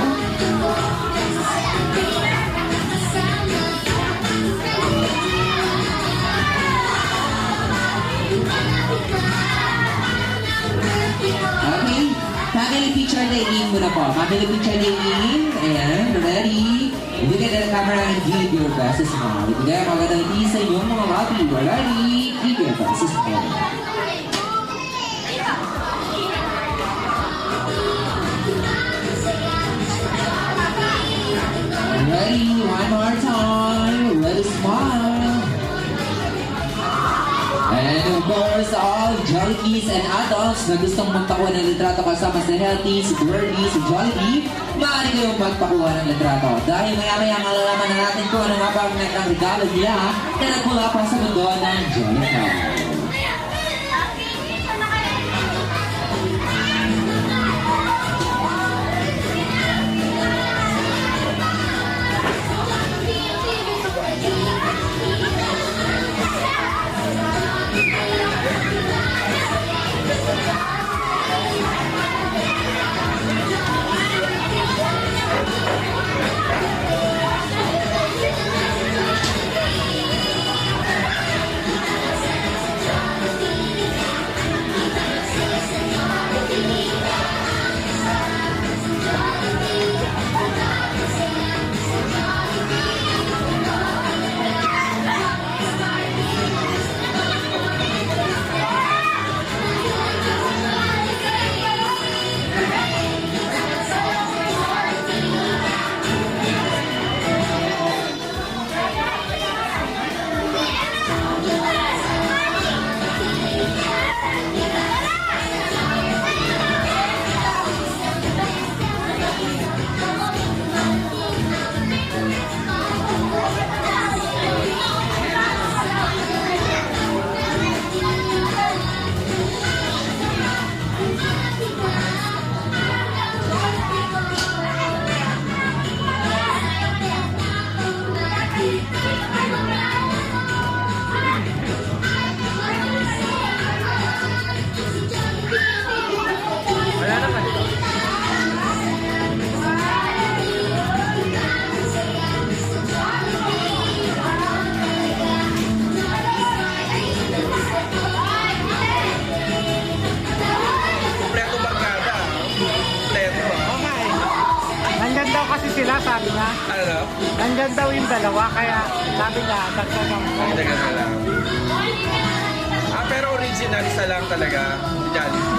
Okay, family picture taking muna po. Family picture taking. Ayan, ready? Ibigay na ng camera and give your best smile. Ibigay ang magandang iti sa inyong mga papi. Ready? Give your best smile. Ready? One more time. Ready, smile. And of course, all Jollies and adults na gustong magpakuha ng litrato kasama si Healthy, si Twirly, si Jollibee, maaari kayong magpakuha ng litrato. Dahil maya-maya malalaman na natin kung ano nga ba ang regalo nila na nagmula pa sa mundo ng Jolly Town. sabi niya? Ano daw? Nandyan daw yung dalawa, kaya sabi niya, dagdagan mo. Dagan na lang. Pero original, isa lang talaga. Jollibee.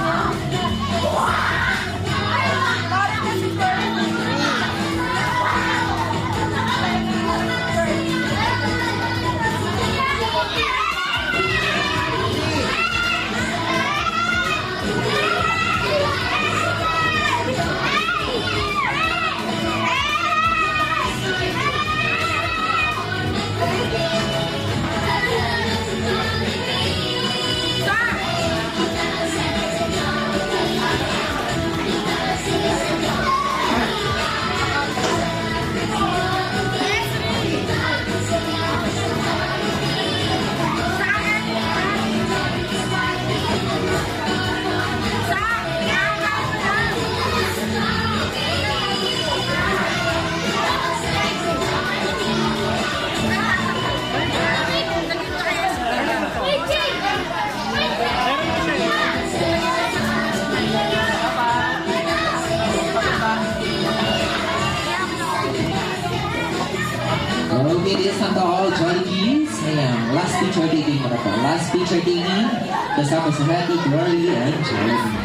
Okay, this is to all Jollibees. Ayan, last picture taking mo na po. Last picture taking. Kasama sa Hattie, Glory, and Jollibee.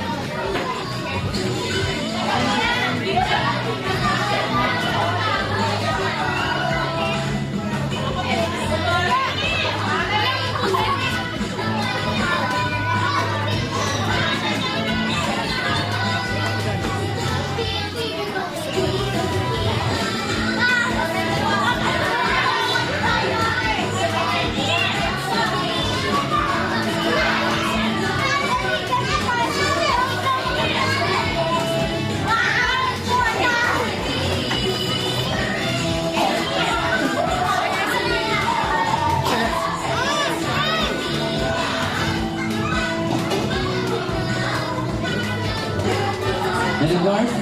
And of course,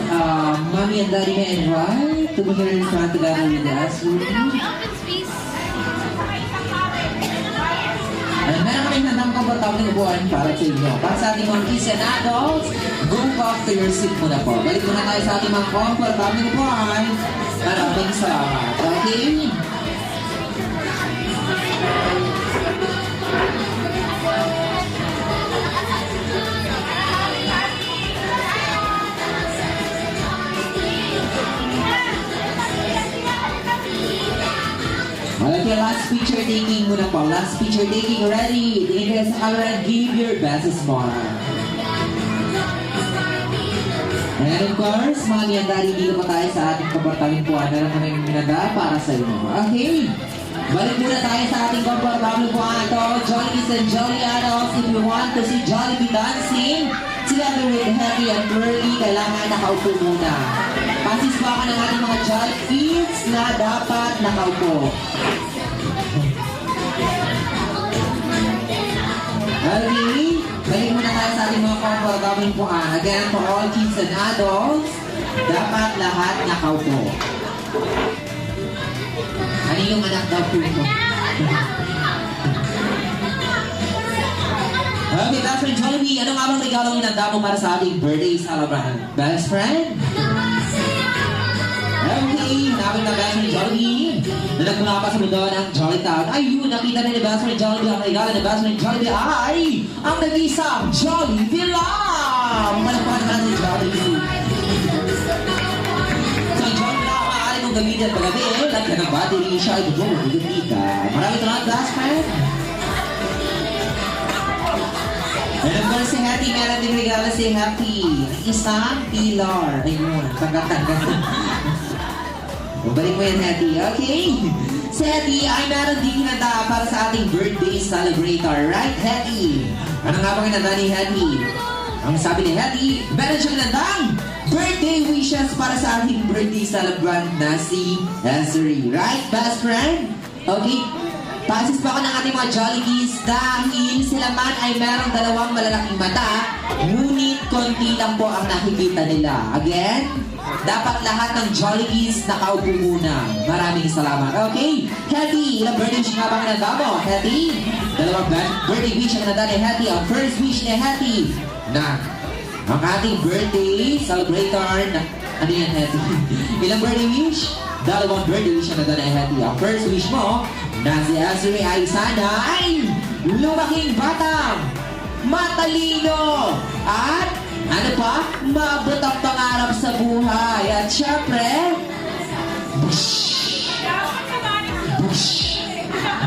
Mommy and Daddy may invite to be here in front together with us. And meron kaming handang komportable upuan para sa inyo. Para sa ating mga kids and adults, go back to your seat muna po. Balik muna tayo sa ating mga komportable upuan. Maraming salamat. Okay? Okay, last picture taking muna po. Last picture taking, ready? Tingin kayo sa camera and give your best smile. And of course, Mommy and Daddy, dito pa tayo sa ating komportabling puan. Meron kami minada para sa inyo. Okay? Balik muna tayo sa ating komportabling puan. Ito, Jollibees and Jolly Adults. If you want to see Jollibee dancing, together with Happy and Curly, kailangan nakaupo muna. Pasiswakan ng ating mga Jollibees na dapat nakaupo. Okay, balik muna tayo sa ating mga komportabling puan. Again, for all kids and adults, dapat lahat nakaupo. Ano yung anak daw po ito? Okay, best friend Jollibee, ano nga bang regalo ang inanda mo para sa ating birthday celebration? Best friend? Okay, namin na best friend Jollibee. Nagmula pa sa mundo ng Jolly Town. Ayun, nakita na ni best friend Jollibee ang regalo ni best friend Jollibee ay ang nag-isang Jollibee lang! Malapad na si Jollibee. So, Jollibee lang, maaari mong gamitin at pagabi. Lagyan ng battery siya, ito mo, magiging ka. Maraming salamat, best friend. And of course, si Hattie, meron din regalo si Happy. Isang pillar. Ayun, tanggat-tanggat. Balik mo yan, Hattie. Okay. Si Hattie ay meron din kinanta para sa ating birthday celebrator. Right, Hattie? Ano nga bang kinanta ni Hattie? Ang sabi ni Hattie, meron siya kinantang birthday wishes para sa ating birthday celebrant na si Ezri. Right, best friend? Okay. Pasis pa ako ng ating mga Jollibees dahil sila man ay merong dalawang malalaking mata, ngunit konti lang po ang nakikita nila. Again, dapat lahat ng Jollibees nakaupo muna. Maraming salamat. Okay, Hattie, ilang birthday wish nga ba kinanda mo? Hattie, dalawang birthday wish ang kinanda ni Hattie. Ang first wish ni Hattie na ang ating birthday celebrator na, ano yan, Hattie? Ilang birthday wish? dalawang birthday wish na na Hetty. Ang first wish mo na si Azri ay sana ay lumaking batang matalino at ano pa? Maabot ang pangarap sa buhay. At syempre,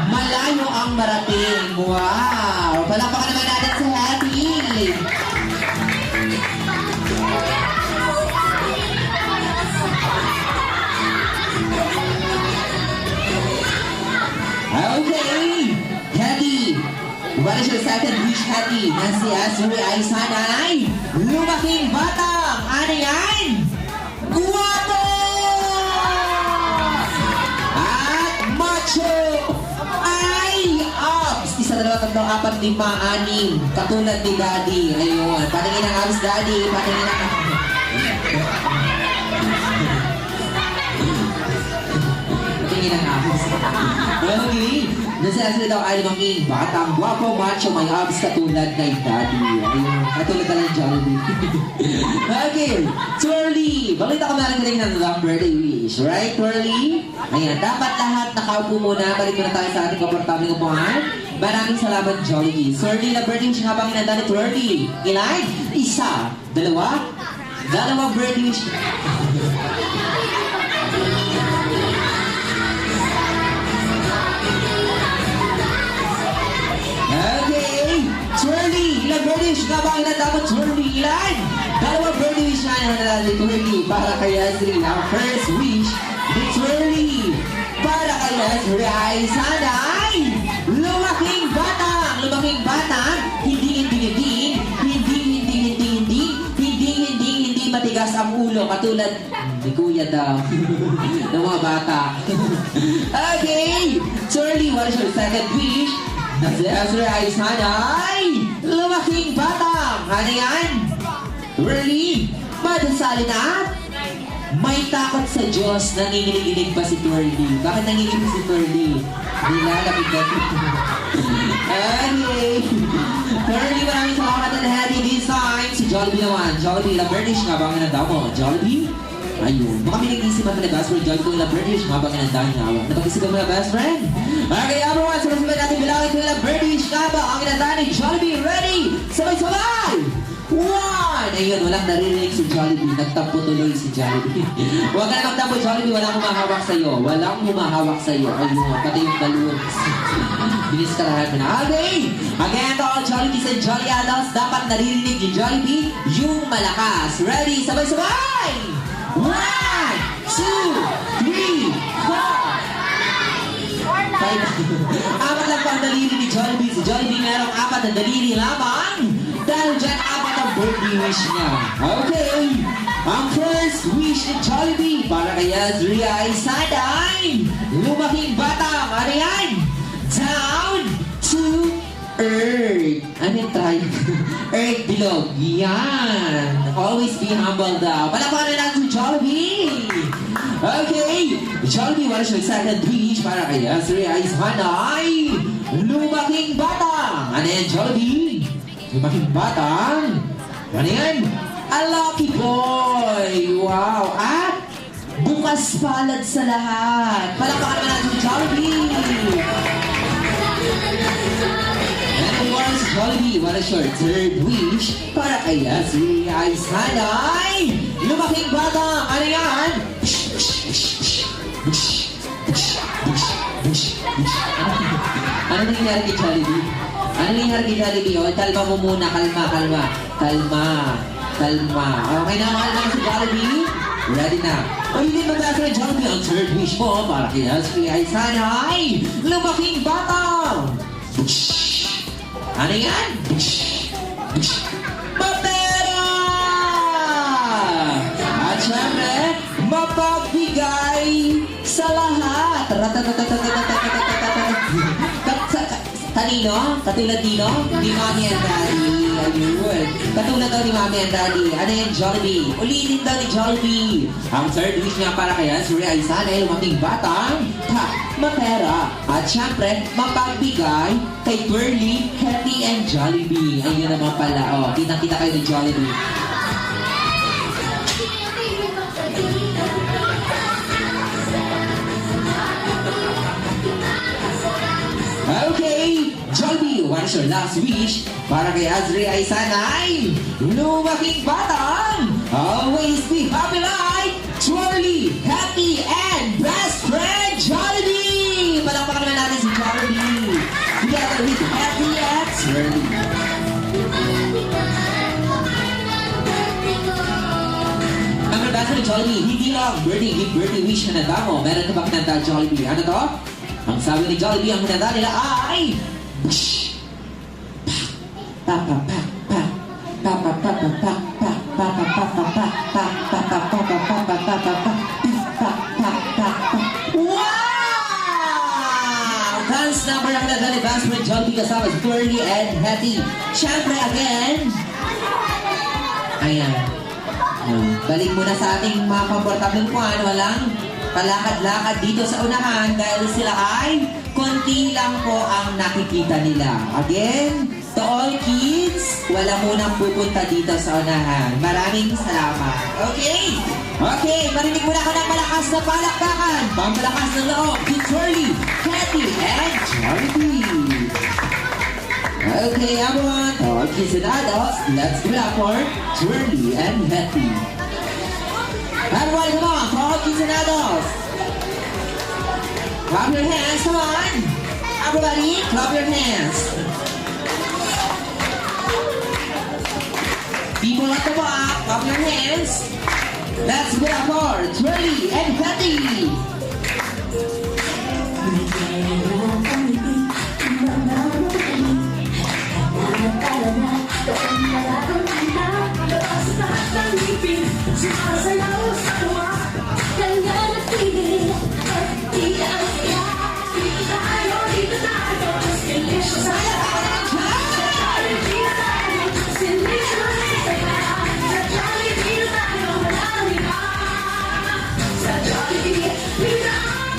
malayo ang marating. Wow! Palakpakan naman natin si Happy. Okay, Happy. What is your second wish, Happy? Na si Azuri ay sana ay lumaking batang. Ano yan? Guwapo! At macho! Ay, abs! Isa, dalawa, tatlo, apat, lima, anim. Katulad ni Daddy. Ayun. Patingin ang abs, Daddy. Patingin ang... Patingin ang abs. Okay. Nasa daw ay lumanging batang guwapo, macho, may abs katulad kay Daddy. Ayun. Katulad na ng Jollibee. Okay. Twirly. Balita ko meron galing ng long birthday wish. Right, Twirly? Ayan. Dapat lahat nakaupo muna. Balik muna tayo sa ating komportable upuan. Maraming salamat, Jollibee. Twirly na birthday wish habang inanda ni Twirly. Ilan? Isa. Dalawa? Dalawang birthday wish. Okay, Twirly, ilang birthday wish nga ba ang inanda mo, Twirly? Ilan? Dalawang birthday wish na inanda ni Twirly para kay Azri. Ang first wish ni Twirly para kay Azri ay sana ay lumaking batang. Lumaking batang, hindi matigas ang ulo katulad ni Kuya daw ng mga bata. Okay, Twirly, what is your second wish? Na si Azri ay sana ay lumaking batang. Ano yan? Twirly, madasali na may takot sa Diyos. Nanginginig ba si Twirly? Bakit nanginginig si Twirly? Nilalapit ka. Okay. Twirly, maraming salamat at happy this time. Si Jollibee naman. Jollibee, ilang birthday nga bang inanda mo? Jollibee? Ayun. Baka may nag-iisipan mo na best friend. Jollibee kung ilang birthday nga bang inanda niya. Napag-isipan mo na best friend? Okay, everyone. Sabay-sabay natin bilangin kung ilang birthday nga ba ang inanda ni Jollibee. Ready? Sabay-sabay! One! Ayun, walang naririnig si Jollibee. Nagtampo tuloy si Jollibee. Huwag ka na magtampo, Jollibee. Walang humahawak sa'yo. Walang humahawak sa'yo. Ayun, pati yung balloons. Biniskarahan mo na. Okay! Again, to all Jollibees and Jolly Adults, dapat naririnig ni Jollibee yung malakas. Ready? Sabay-sabay! 1, 2, 3, 4, 5. Apat lang pang daliri ni Jollibee. Si Jollibee merong apat na daliri lamang. Dahil dyan, apat ang birthday wish niya. Okay. Ang first wish ni Jollibee para kay Azri ay sana ay lumaking batang. Ano yan? Down to earth. Ano yung try? Earth bilog. Yan. Always be humble daw. Palakpakan na natin si Jollibee. Okay. Jollibee, what is your second wish para kay Azri ay sana ay lumaking batang. Ano yan, Jollibee? Lumaking batang. Ano yan? A lucky boy. Wow. At bukas palad sa lahat. Palakpakan naman natin si Jollibee. And of course, Jollibee, what is your third wish para kay Azri ay sana ay lumaking batang. Ano yan? Ano nangyayari kay Jollibee? Ano nangyayari kay Jollibee? O, kalma mo muna. Kalma. Okay na, kalma si Jollibee? Ready na. O, hindi mag-asa kay Jollibee. Ang third wish mo para kay Azri ay sana ay lumaking batang. Ano yan? Mapera! At syempre, mapagbigay sa lahat. Kanino? Katulad nino? Ni Mami and Daddy. Ayun. Katulad daw ni Mami and Daddy. Ano yan, Jollibee? Ulitin daw ni Jollibee. Ang third wish niya para kay Azri ay sana ay lumaking batang mapera. At syempre, mapagbigay kay Twirly, Hetty, and Jollibee. Ayun naman pala. O, kitang-kita kayo ni Jollibee. Okay, Jollibee, what is your last wish? Para kay Azri ay sana'y lumaking batang, always be happy like Twirly, happy, and best friend Jollibee! Palakpakan naman natin si Jollibee. Together with Happy and Twirly. Ang nabasa ni Jollibee, hindi lang birthday wish na nanda mo. Meron ka bang nanda, Jollibee? Ano to? Ang sabi ni Jollibee, ang nanda nila ay... Wow! Dance number ang nanda ni best friend Jollibee kasama si Twirly and Hetty. Siyempre, again... Ayan. Balik muna sa ating mga komportableng kuhan. Walang palakad-lakad dito sa unahan dahil sila ay konti lang po ang nakikita nila. Again, to all kids, wala munang pupunta dito sa unahan. Maraming salamat. Okay? Okay, marinig muna ko ng malakas na palakpakan. Pampalakas ng loob, to Twirly, Hetty, and Jollibee. Okay, everyone, all kids and adults, let's give it up for Twirly and Hetty. Everybody, come on, for all kids and adults. Clap your hands, come on. Everybody, clap your hands. People at the back, clap your hands. Let's give it up for Twirly and Hetty.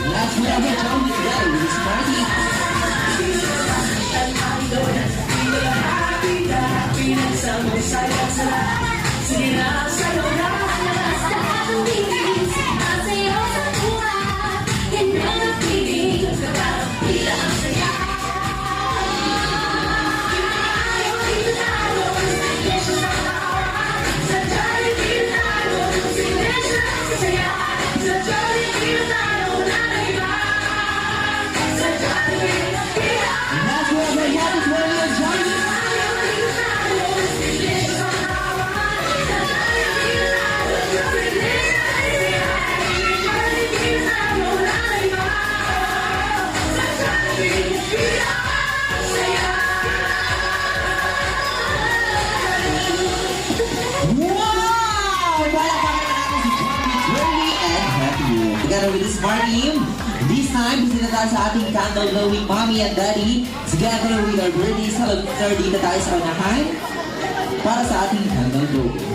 Let's put our Jollibee together with this party. And that's what we're having for you, Jollibee. Wow! Palakpakan natin si Jollibee, Twirly, and Hetty. Together with this smart team, this time, bisita tayo sa ating candle glowing mommy and daddy. Together with our birthday celebrator, dito tayo sa unahan para sa ating candle glowing.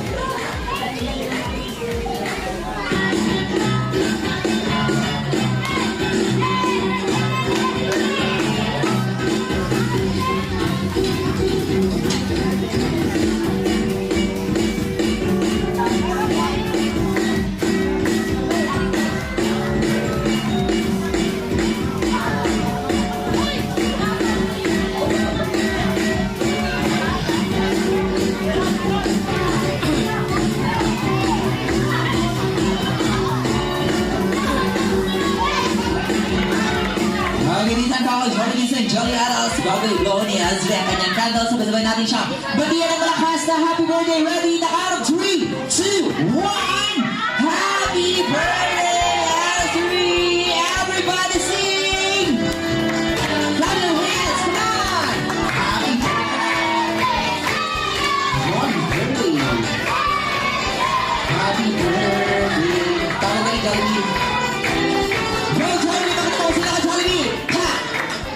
Maginisan pa ako, Jordan Gibson, Jolly Adults, bago i-blow ni Azri ang kanyang candle. Sabay-sabay natin siya. Batiyan ang malakas na happy birthday. Ready? Na out of 3, 2, 1. Happy birthday, Azri! Everybody sing! Clap your hands, come on! Happy birthday! Happy birthday! Tama kayo, Jollibee. Go, Jollibee! Bakit ako sila ka, Jollibee? Pa!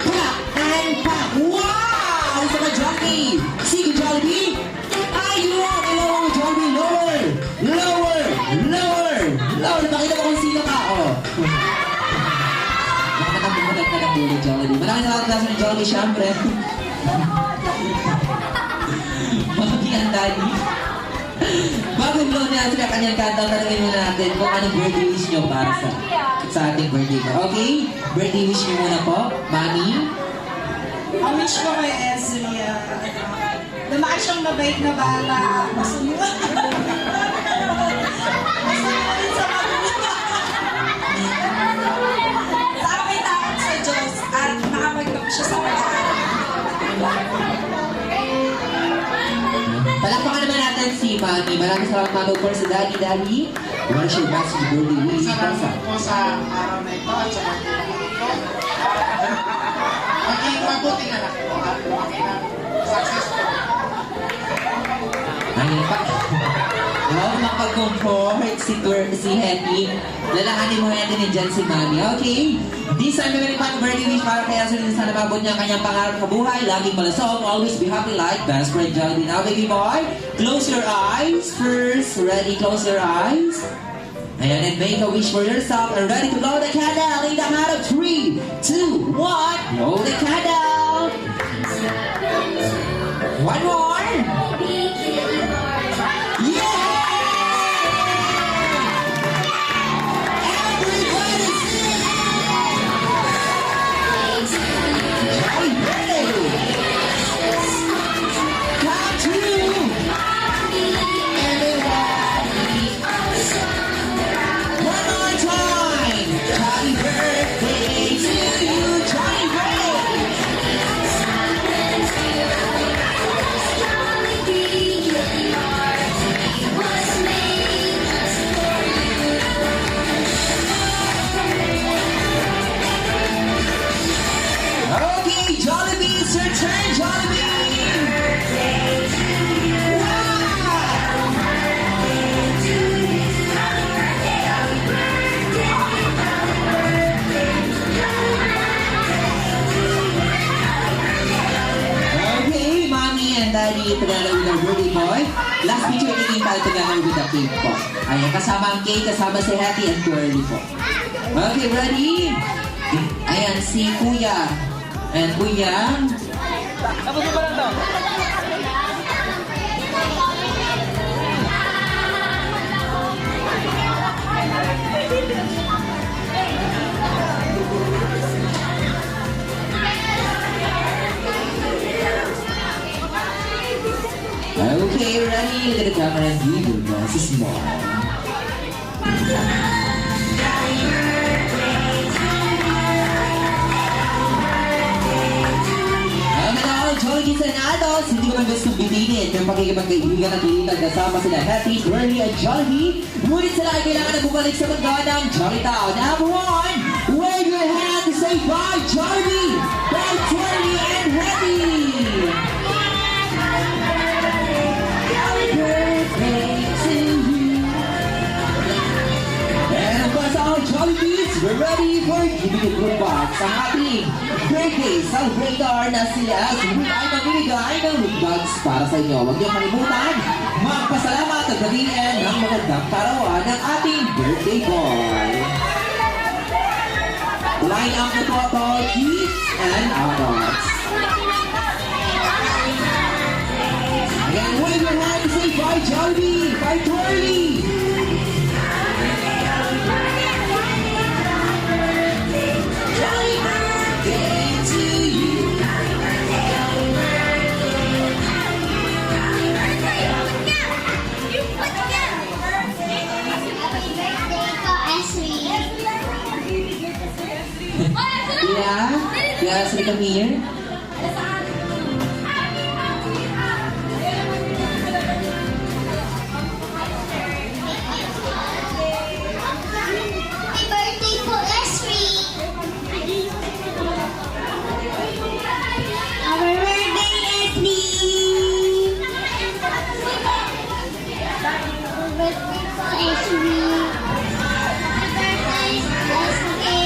Pa! And pa! Wow! Isa ka, Jollibee! Sige, Jollibee! Ayun! Lower, Jollibee! Lower! Lower! Lower! Lower! Nakita mo kung sino ka, oh! Nakatambulad ka ng bulo, Jollibee. Maraming nakakilasa ng Jollibee, syempre. Maki ang daddy. Bago blow niya sa kanyang kanta, tanongin muna natin kung anong birthday wish nyo para sa ating birthday ko. Okay? Birthday wish nyo muna po, Mami. Ang wish ko kay Ezri, lumaki siyang mabait na bata. Masunod. Masunod sa magulang. Saka may takot sa Diyos at makapagpag siya sa pag-aaral. Palakpakan naman natin si Mami. Maraming salamat Mami for sa Daddy. What is your best birthday wish? Salamat po sa araw na ito at sa pagkakataon ko. Maging mabuting anak po at maging successful. Ayun pa. Wow, makapag-comfort si Henry. Lalahanin mo natin din dyan si Mami. Okay. This time kami rin birthday wish para kay Ezra din sana mabot niya ang kanyang pangarap sa buhay. Laging malasong, always be happy like best friend Jollibee. Now, baby boy, close your eyes first. Ready? Close your eyes. Ayan, and make a wish for yourself. And ready to blow the candle in the count of 3, 2, 1. Blow the candle. One more. Yeah! Everybody sing! Joy birthday! Count 2. One more time. Happy birthday to you, Johnny Birthday. Okay, Jollibee, it's your turn, Jollibee. Okay, Mommy and Daddy together with our birthday boy. Last picture taking tayo together with the cake po. Ayan, kasama ang cake, kasama si Hattie and Curly po. Okay, ready? Ayan, si Kuya. And Kuya. Tapos mo pa lang to. Okay, ready? Look at the camera and give your nose a smile. Jollibee Senados, hindi ko man gusto bibigin ng pakikipagkaibigan at lilitan kasama sila Hattie, Curly at Jollibee. Ngunit sila ay kailangan na bumalik sa mundo ng Jolly Town. Number 1, wave your hand to say bye Jollibee, bye Curly and Hattie. Happy birthday to you. And of course, all Jollibees, we're ready for giving a good box sa ating birthday celebrator na si Ezri ay magbibigay ng loot bags para sa inyo. Huwag niyo kalimutan magpasalamat at batiin ng magandang karawan ng ating birthday boy. Line up the total keys and outdoors. Again, wave your hand to say bye Jollibee, bye Curly. Happy birthday to you. Yeah, Ezri, come here. Happy birthday po, Ezri! Happy birthday, Ezri! Happy birthday po, Ezri! Happy birthday, Ezri!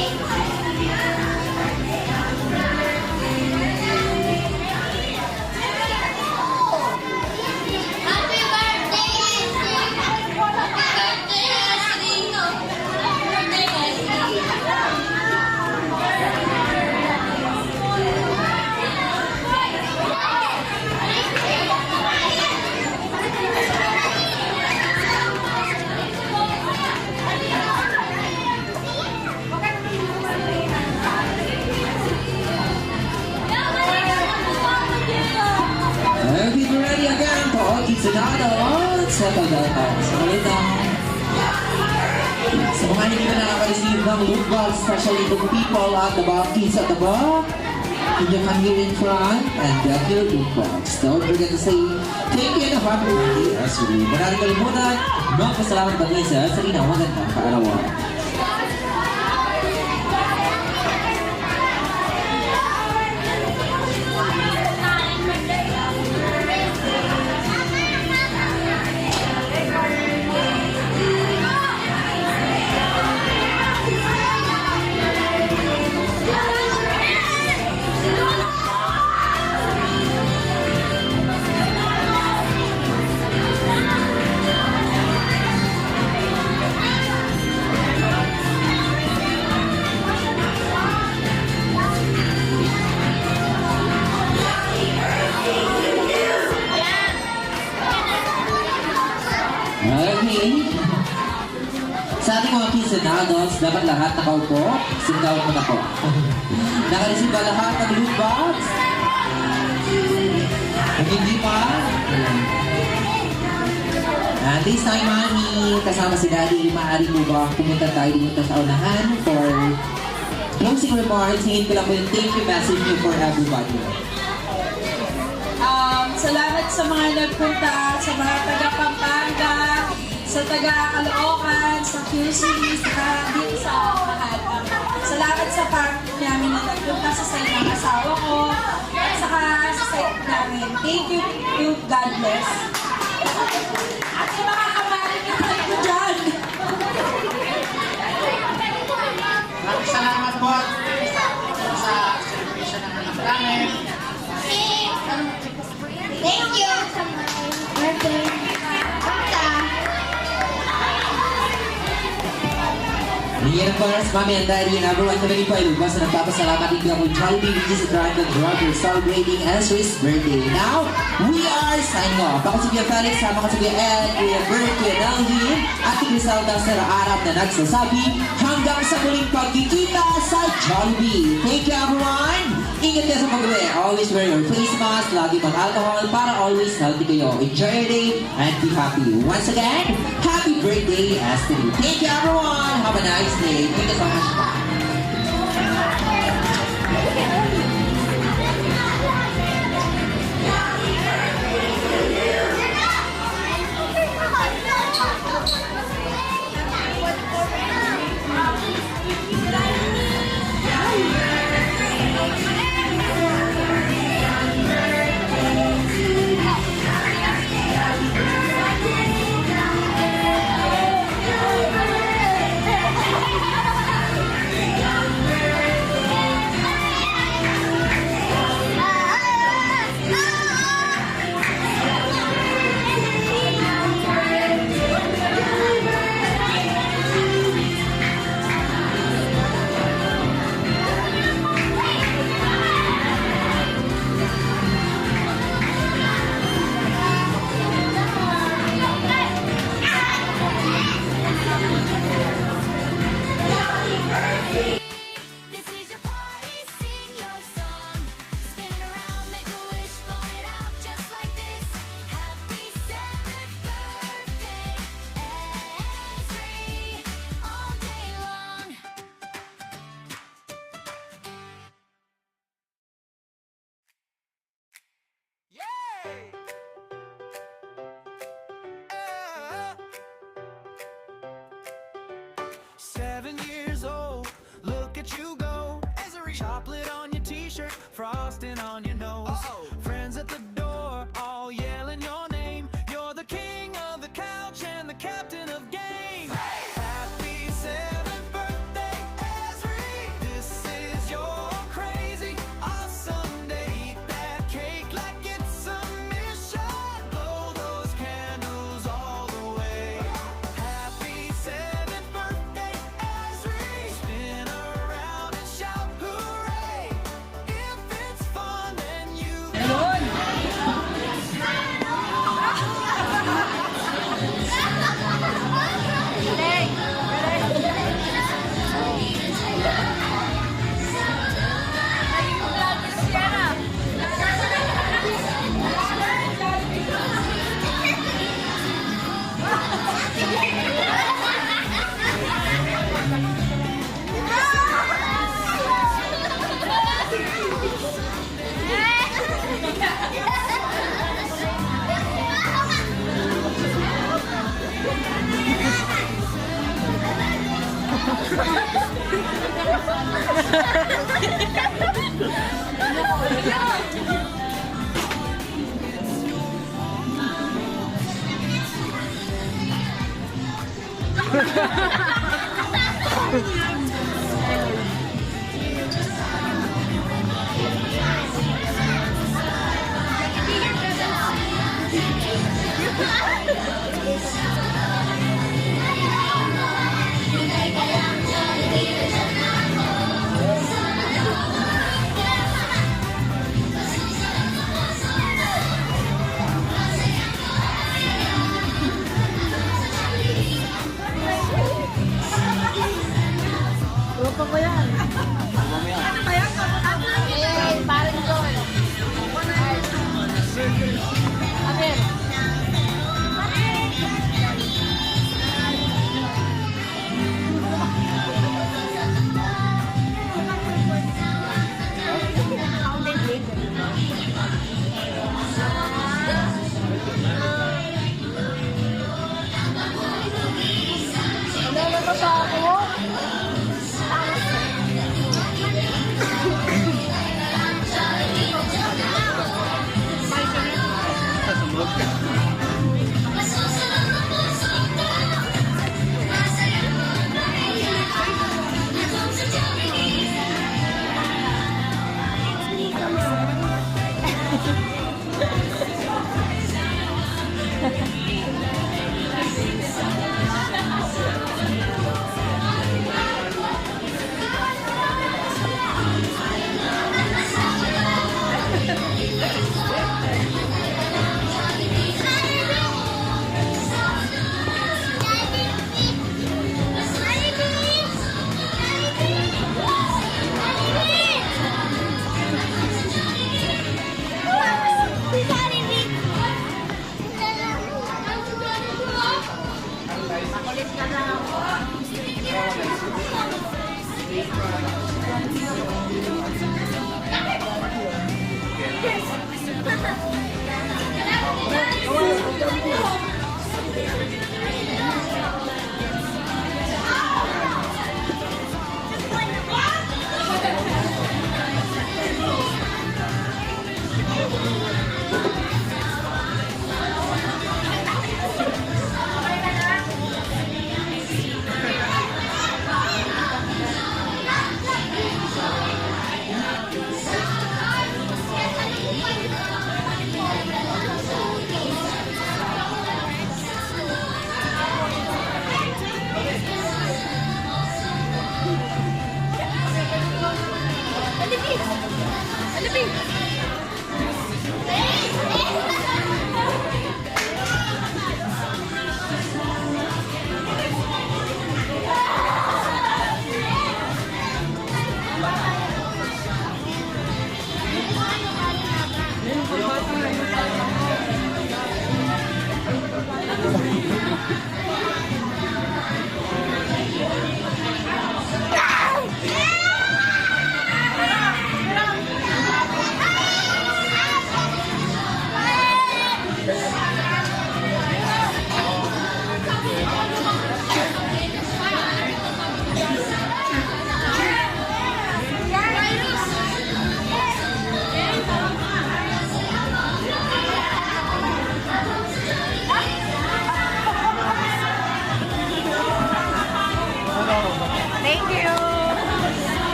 settle down. Settle down. Sa mga hindi na nakaka-receive ng loot box, especially the people at the back, kids at the back, you can here in front and get your loot box. Don't forget to say thank you and a happy birthday as well. Maraming kalimutan, magpasalamat pa rin sa Sarina. Magandang kaarawan. Okay. Sa ating mga kids and adults, dapat lahat nakaupo. Sindaw mo na po. Nakareceive ba lahat ng loot box? Kung hindi pa, at this time, Mami, kasama si Daddy, maaari mo ba pumunta tayo dito sa unahan for closing remarks? Ngayon ko lang po yung thank you message niyo for everybody. Salamat sa mga nagpunta, sa mga taga-Pampanga, sa taga-Caloocan, sa QC, dito sa lahat. Salamat sa party namin na nagpunta sa side ng asawa ko, at saka sa side namin. Thank you, God bless. At sa mga kamarin ko dyan. Salamat po sa celebration ng anak namin. Thank you sa my birthday. And of course, Mommy and Daddy and everyone coming po ay lubos na nagpapasalamat din ako Jollibee, which is a Dragon Driver celebrating Ezra's birthday. Now, we are signing off. Ako si Kuya Felix, sama ko si Kuya Ed, Kuya Bert, Kuya Nelvin, at si Griselda Sara-Arap na nagsasabi hanggang sa muling pagkikita sa Jollibee. Thank you everyone! Ingat kayo sa pag-uwi. Always wear your face mask, lagi mag-alcohol para always healthy kayo. Enjoy your day and be happy. Once again, happy birthday, Esther. Thank you everyone! Have a nice day. Thank you so much. This is your party, sing your song. Spin around, make a wish, blow it out just like this. Happy 7th birthday, Esri, all day long. Yay! 7 years old, look at you go. Chocolate on your t-shirt, frosting on your nose. Friends at the door, all yelling your name. You're the king of the couch and the captain of game. Happy 7th birthday, Esri. This is your crazy, awesome day. Eat that cake like it's a mission. Blow those candles all the way. Happy 7th birthday, Esri. Spin around and shout hooray. If it's fun, then you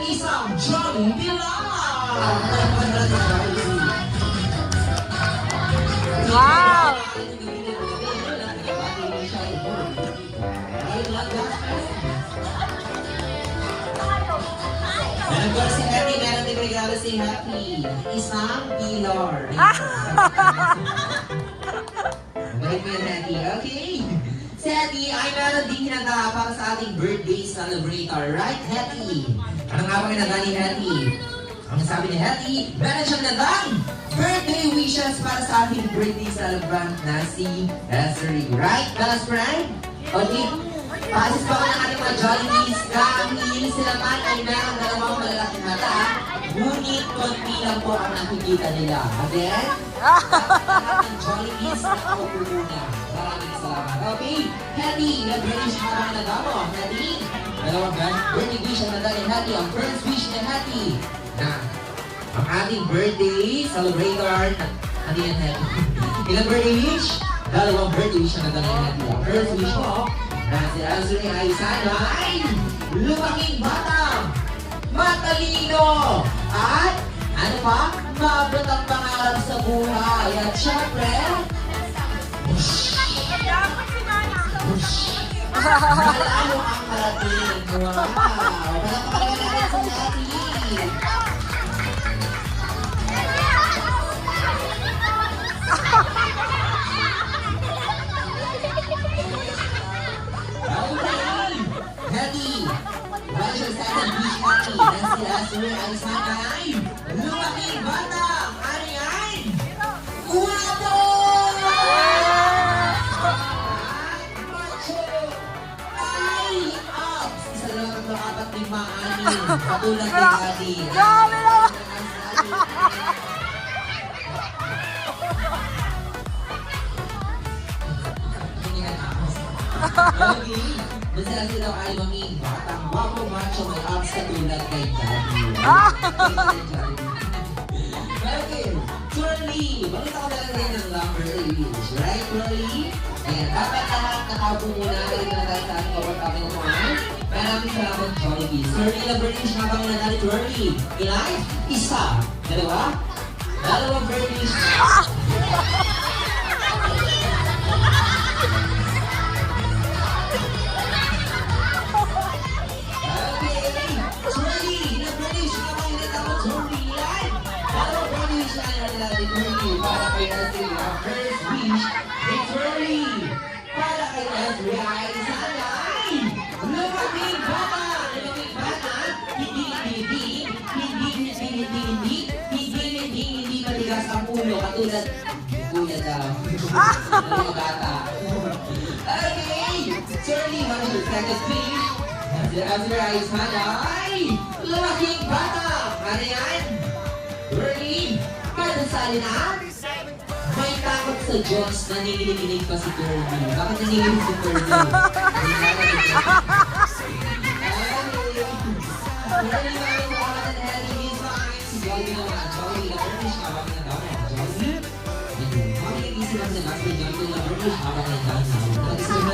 isang Jolly Bilang! Wow! And of course, si Happy, meron din regalo si Happy. Isang pillar. Magaling mo yan, Happy. Okay. Si Happy ay meron din hinanda para sa ating birthday celebrator. Right, Happy? Ano nga ba hinanda ni Happy? Ang sabi ni Happy, meron siyang nandang birthday wishes para sa ating birthday celebrant na si Esri. Right, best friend? Okay. Paasis pa ko ng ating mga Jollibees. Dahil sila man ay meron dalawang malalaking mata, ngunit konti lang po ang nakikita nila. Again, ating Jollibees na ako po muna. Maraming salamat. Okay, Happy, nag-wish ka ba na mo? Happy? Dalawang birthday wish ang nandang ni Happy. Ang first wish ni Happy na ang ating birthday celebrator. Ano yan, Happy? Ilang birthday wish? Dalawang birthday wish ang nandang ni Happy. Ang first wish mo, na si Azuri ay sana ay lumaking bata, matalino, at ano pa, maabot ang pangarap sa buhay. At syempre, malalo ang karating. Wow! Palakpakan natin sa ating. Happy! Wala siya sa ating beach happy na si Azuri ay sanay lumaking bata! Ano yan? Guwapo! Macho! Ay! Ups! Isa lang ang apat ni Maanin. Katulad ni Daddy. Grabe naman! Hindi ka tapos. Okay. Masaya sila ay maging batang wapo macho may abs katulad kay Daddy. Okay. Twirly! Balita ko na lang rin ng number 8. Right, Twirly? Ayan. Dapat lahat nakaupo muna. Halika na tayo sa ating overtopping ng mga. Maraming salamat, Jollibee. Twirly, number 8 habang nangyari, Twirly. Ilan? Isa. Dalawa? Dalawang Twirly. Katulad kuya daw. Mga bata. Okay! Shirley, what is your second speech? After I sanay! Lalaking bata! Ano yan? Shirley, kadasali na? May takot sa Diyos na ninilig pa si Kirby. Bakit ninilig si Kirby?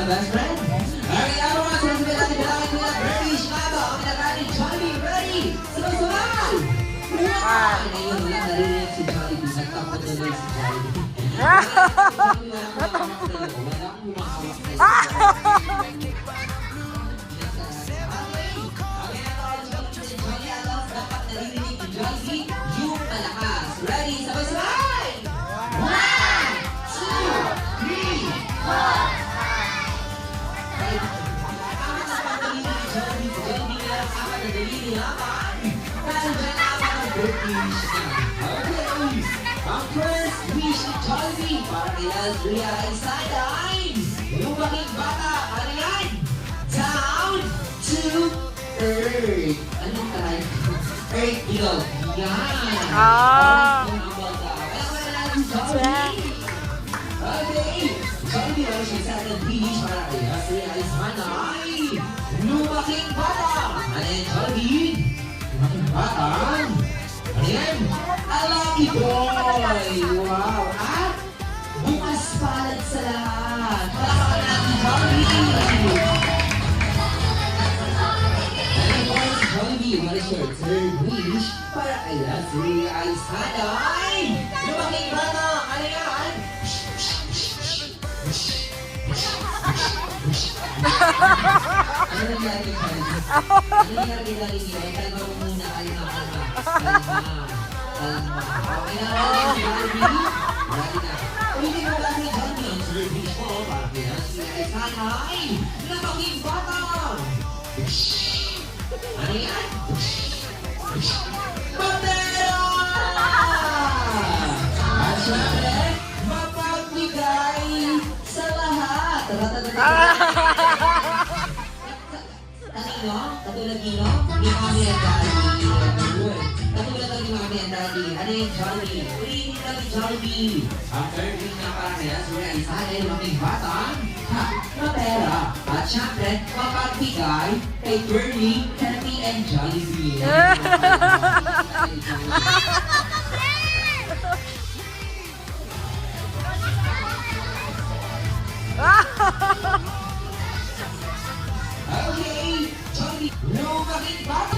Best friend? Alright, everyone, so sabi natin bilangin ko na British Mama, ang pinagaling Jollibee, ready? Susunod! Ngayon lang narinig si Jollibee, nagtakot na lang si Jollibee. Walang humahawak na si dapat narinig ni Jollibee, yung malakas. Ready? Sabay-sabay! 1, 2, 3, 4! Ang first wish ni Jollibee para kay Azria ay sana ay lumaking bata. Ano yan? Down to earth. Anong tayo? Earth below. Yan. Jollibee. Okay. Jollibee ay siya sa ating wish para kay Azria ay sana ay lumaking bata. Ano yan, Jollibee? Lumaking bata. Ano yan? A lucky boy! Wow! At bukas palad sa lahat. Palakapan natin si Jollibee! And of course, Jollibee, what is your third wish para kay Leslie ay sana'y lumaking bata? Ano yan? Ano nangyari sa inyo? Ano nangyari sa inyo? Kalma mo muna, kalma. Okay na ba? Ready na. Hindi mo ba si Johnny ang third wish ko para kay Leslie ay sana'y lumaking bata? Ano yan? Bandera! At syempre, mapagbigay sa lahat. Kanino? Katulad nino? Ni Mami and Daddy. Katulad ni Mami and Daddy. Ano yung Jollibee? Ulitin kami Jollibee. Ang third week na para kaya sila ay sana'y luming bata. Na pera. At syempre, mapagbigay kay Bernie, Happy, and Jollibee. Okay, Jollibee. Luming bata.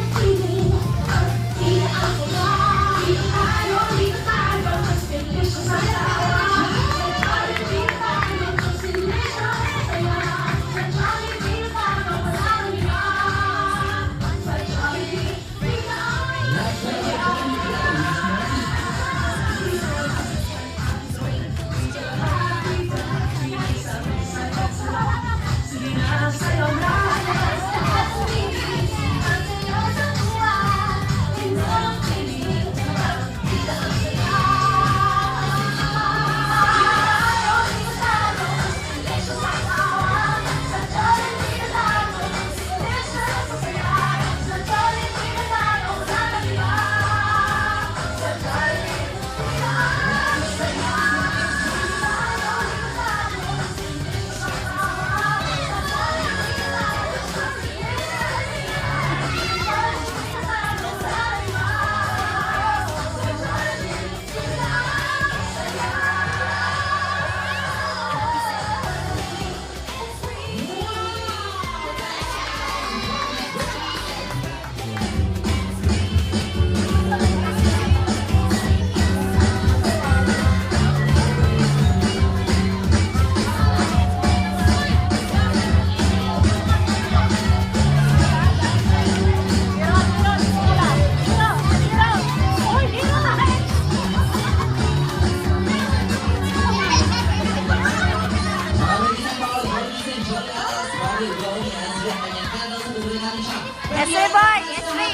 Yes, boy! Yes, me!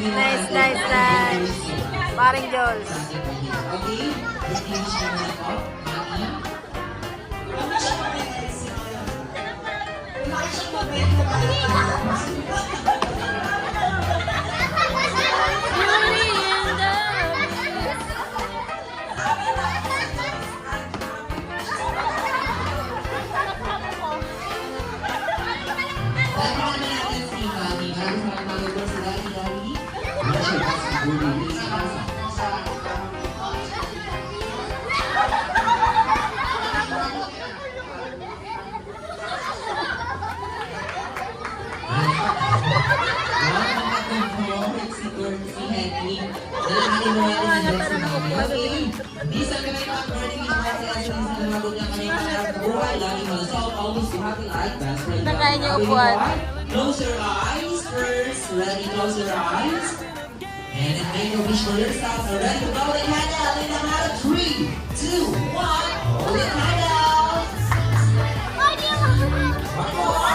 Nice, nice, nice. Paring Jules. Okay? Nakain niyo upuan. Close your eyes first. Ready? Close your eyes. And then make a wish for yourself. So ready to go? Hold it candle. In the count of 3, 2, 1. Hold it candle. One more.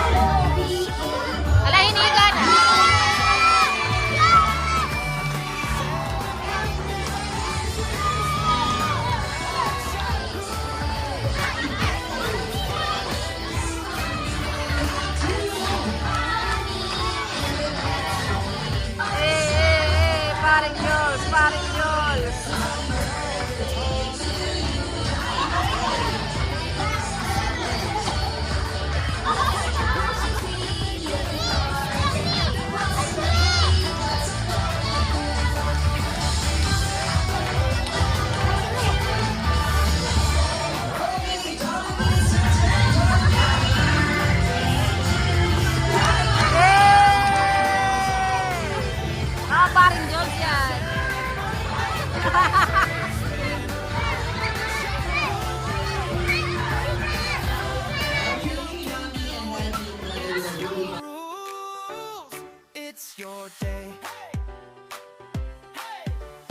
it's your day.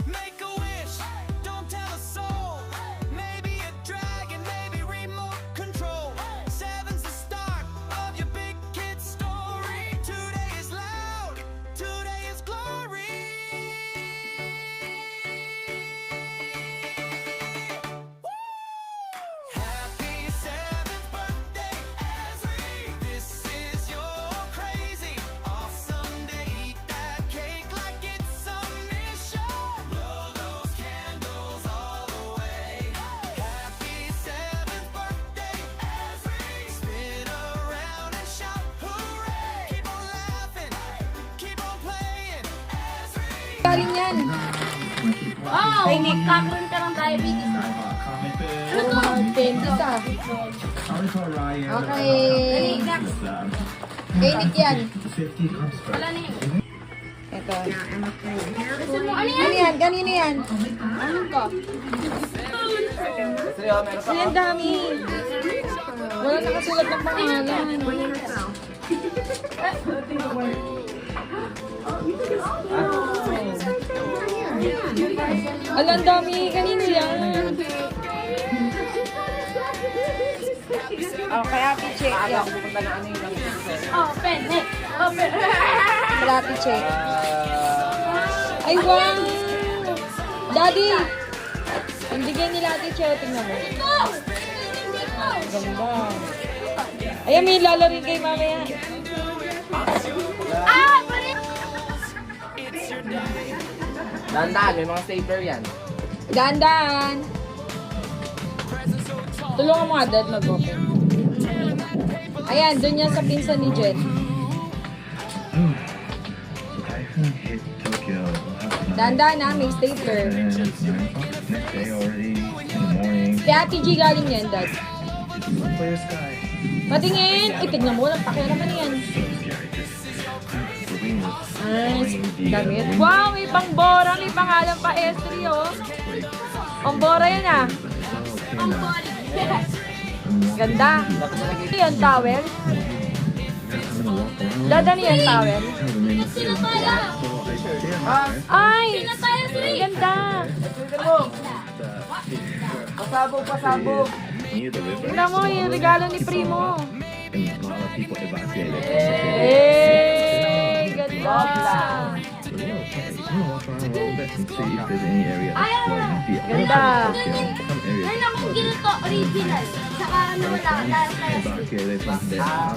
Make a wish, don't tell a soul. Maybe a dragon, maybe remote control. Seven's the start of your big kid story. Today is loud, today is glory. Happy 7th birthday, Ezri. This is your crazy, awesome day. Eat that cake like it's a mission. Blow those candles all the way. Happy 7th birthday, Ezri. Spin around and shout hooray. Keep on laughing, keep on playing, Ezri. Galing yan. Wow! Ay, nagkakaroon ka ng diabetes. Puro mga candies ah. Okay. Kay Nick yan. Wala na yun. Ito. Ano yan? Ano yan? Kanino yan? Ano ko? Ay, ang dami. Wala nakasulat ng pangalan. Alam, dami. Kanino yan? Okay, happy check yan. Oh, pen. Hey. Oh, pen. Happy check. Ay, wow! Daddy! Ang bigay ni Ate Che, tingnan mo. Ganda. Ayan, may lalarin kay mamaya. Ah! Pare! Dandaan, may mga stapler yan. Dandan! Tulungan mo nga, Dad, mag-open. Ayan, dun yan sa pinsan ni Jen. Dandan na, may stapler. Kay Ate G galing yan, Dad. Patingin! Ay, tignan mo, nagpakira naman yan. Ay, damit. Wow, may pangbora, may pangalan pa Estri, oh. Pangbora yan, ah. Ganda. Ano yan, towel? Dada niyan, towel? Ay, ang ganda. Pasabog, pasabog. Tingnan mo, yung regalo ni Primo. Hey, ganda. Ganda. Meron akong ginito original. Saka ano lang,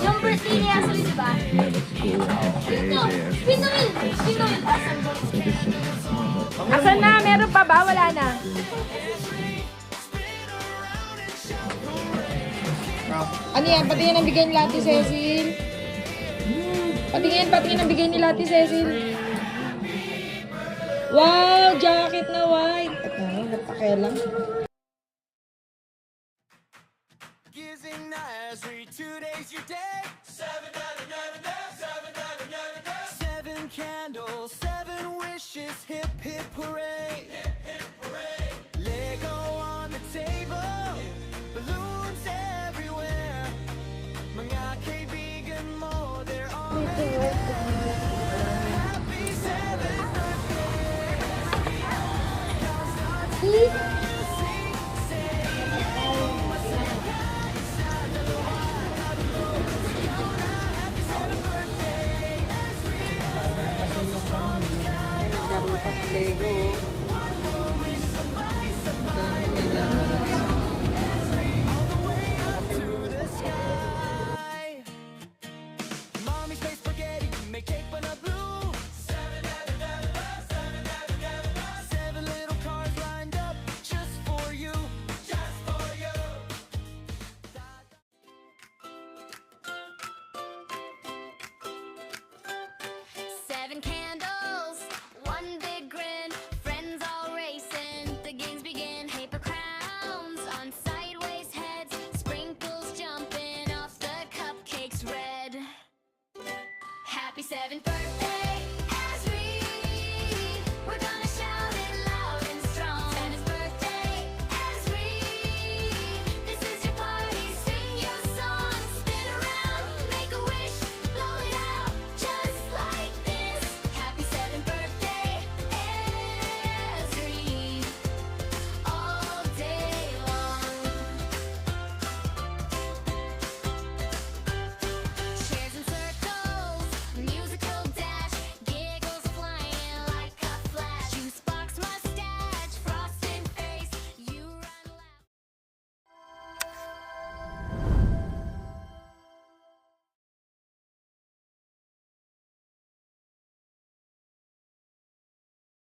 yung birthday niya, so di ba? Ito, Pinoy. Pinoy. Asan na? Meron pa ba? Wala na. Ano yan? Patingin ang bigay ni Ate Cecil. Patingin ang bigay ni Ate Cecil. Wow! Jacket na white. Ito, napakialam. Gizing Nazri, today's your day. 7 candles, 7 wishes, hip hip hooray. Lego on the table, balloons everywhere. Mga kaibigan mo, they're all happy 7th birthday. Mommy's made spaghetti, make cake but not blue. 7 little cars lined up just for you. Just for you. 7 candles, 1 big grin, friends all racing, the games begin, paper crowns on sideways heads, sprinkles jumping off the cupcakes red. Happy 7th birthday!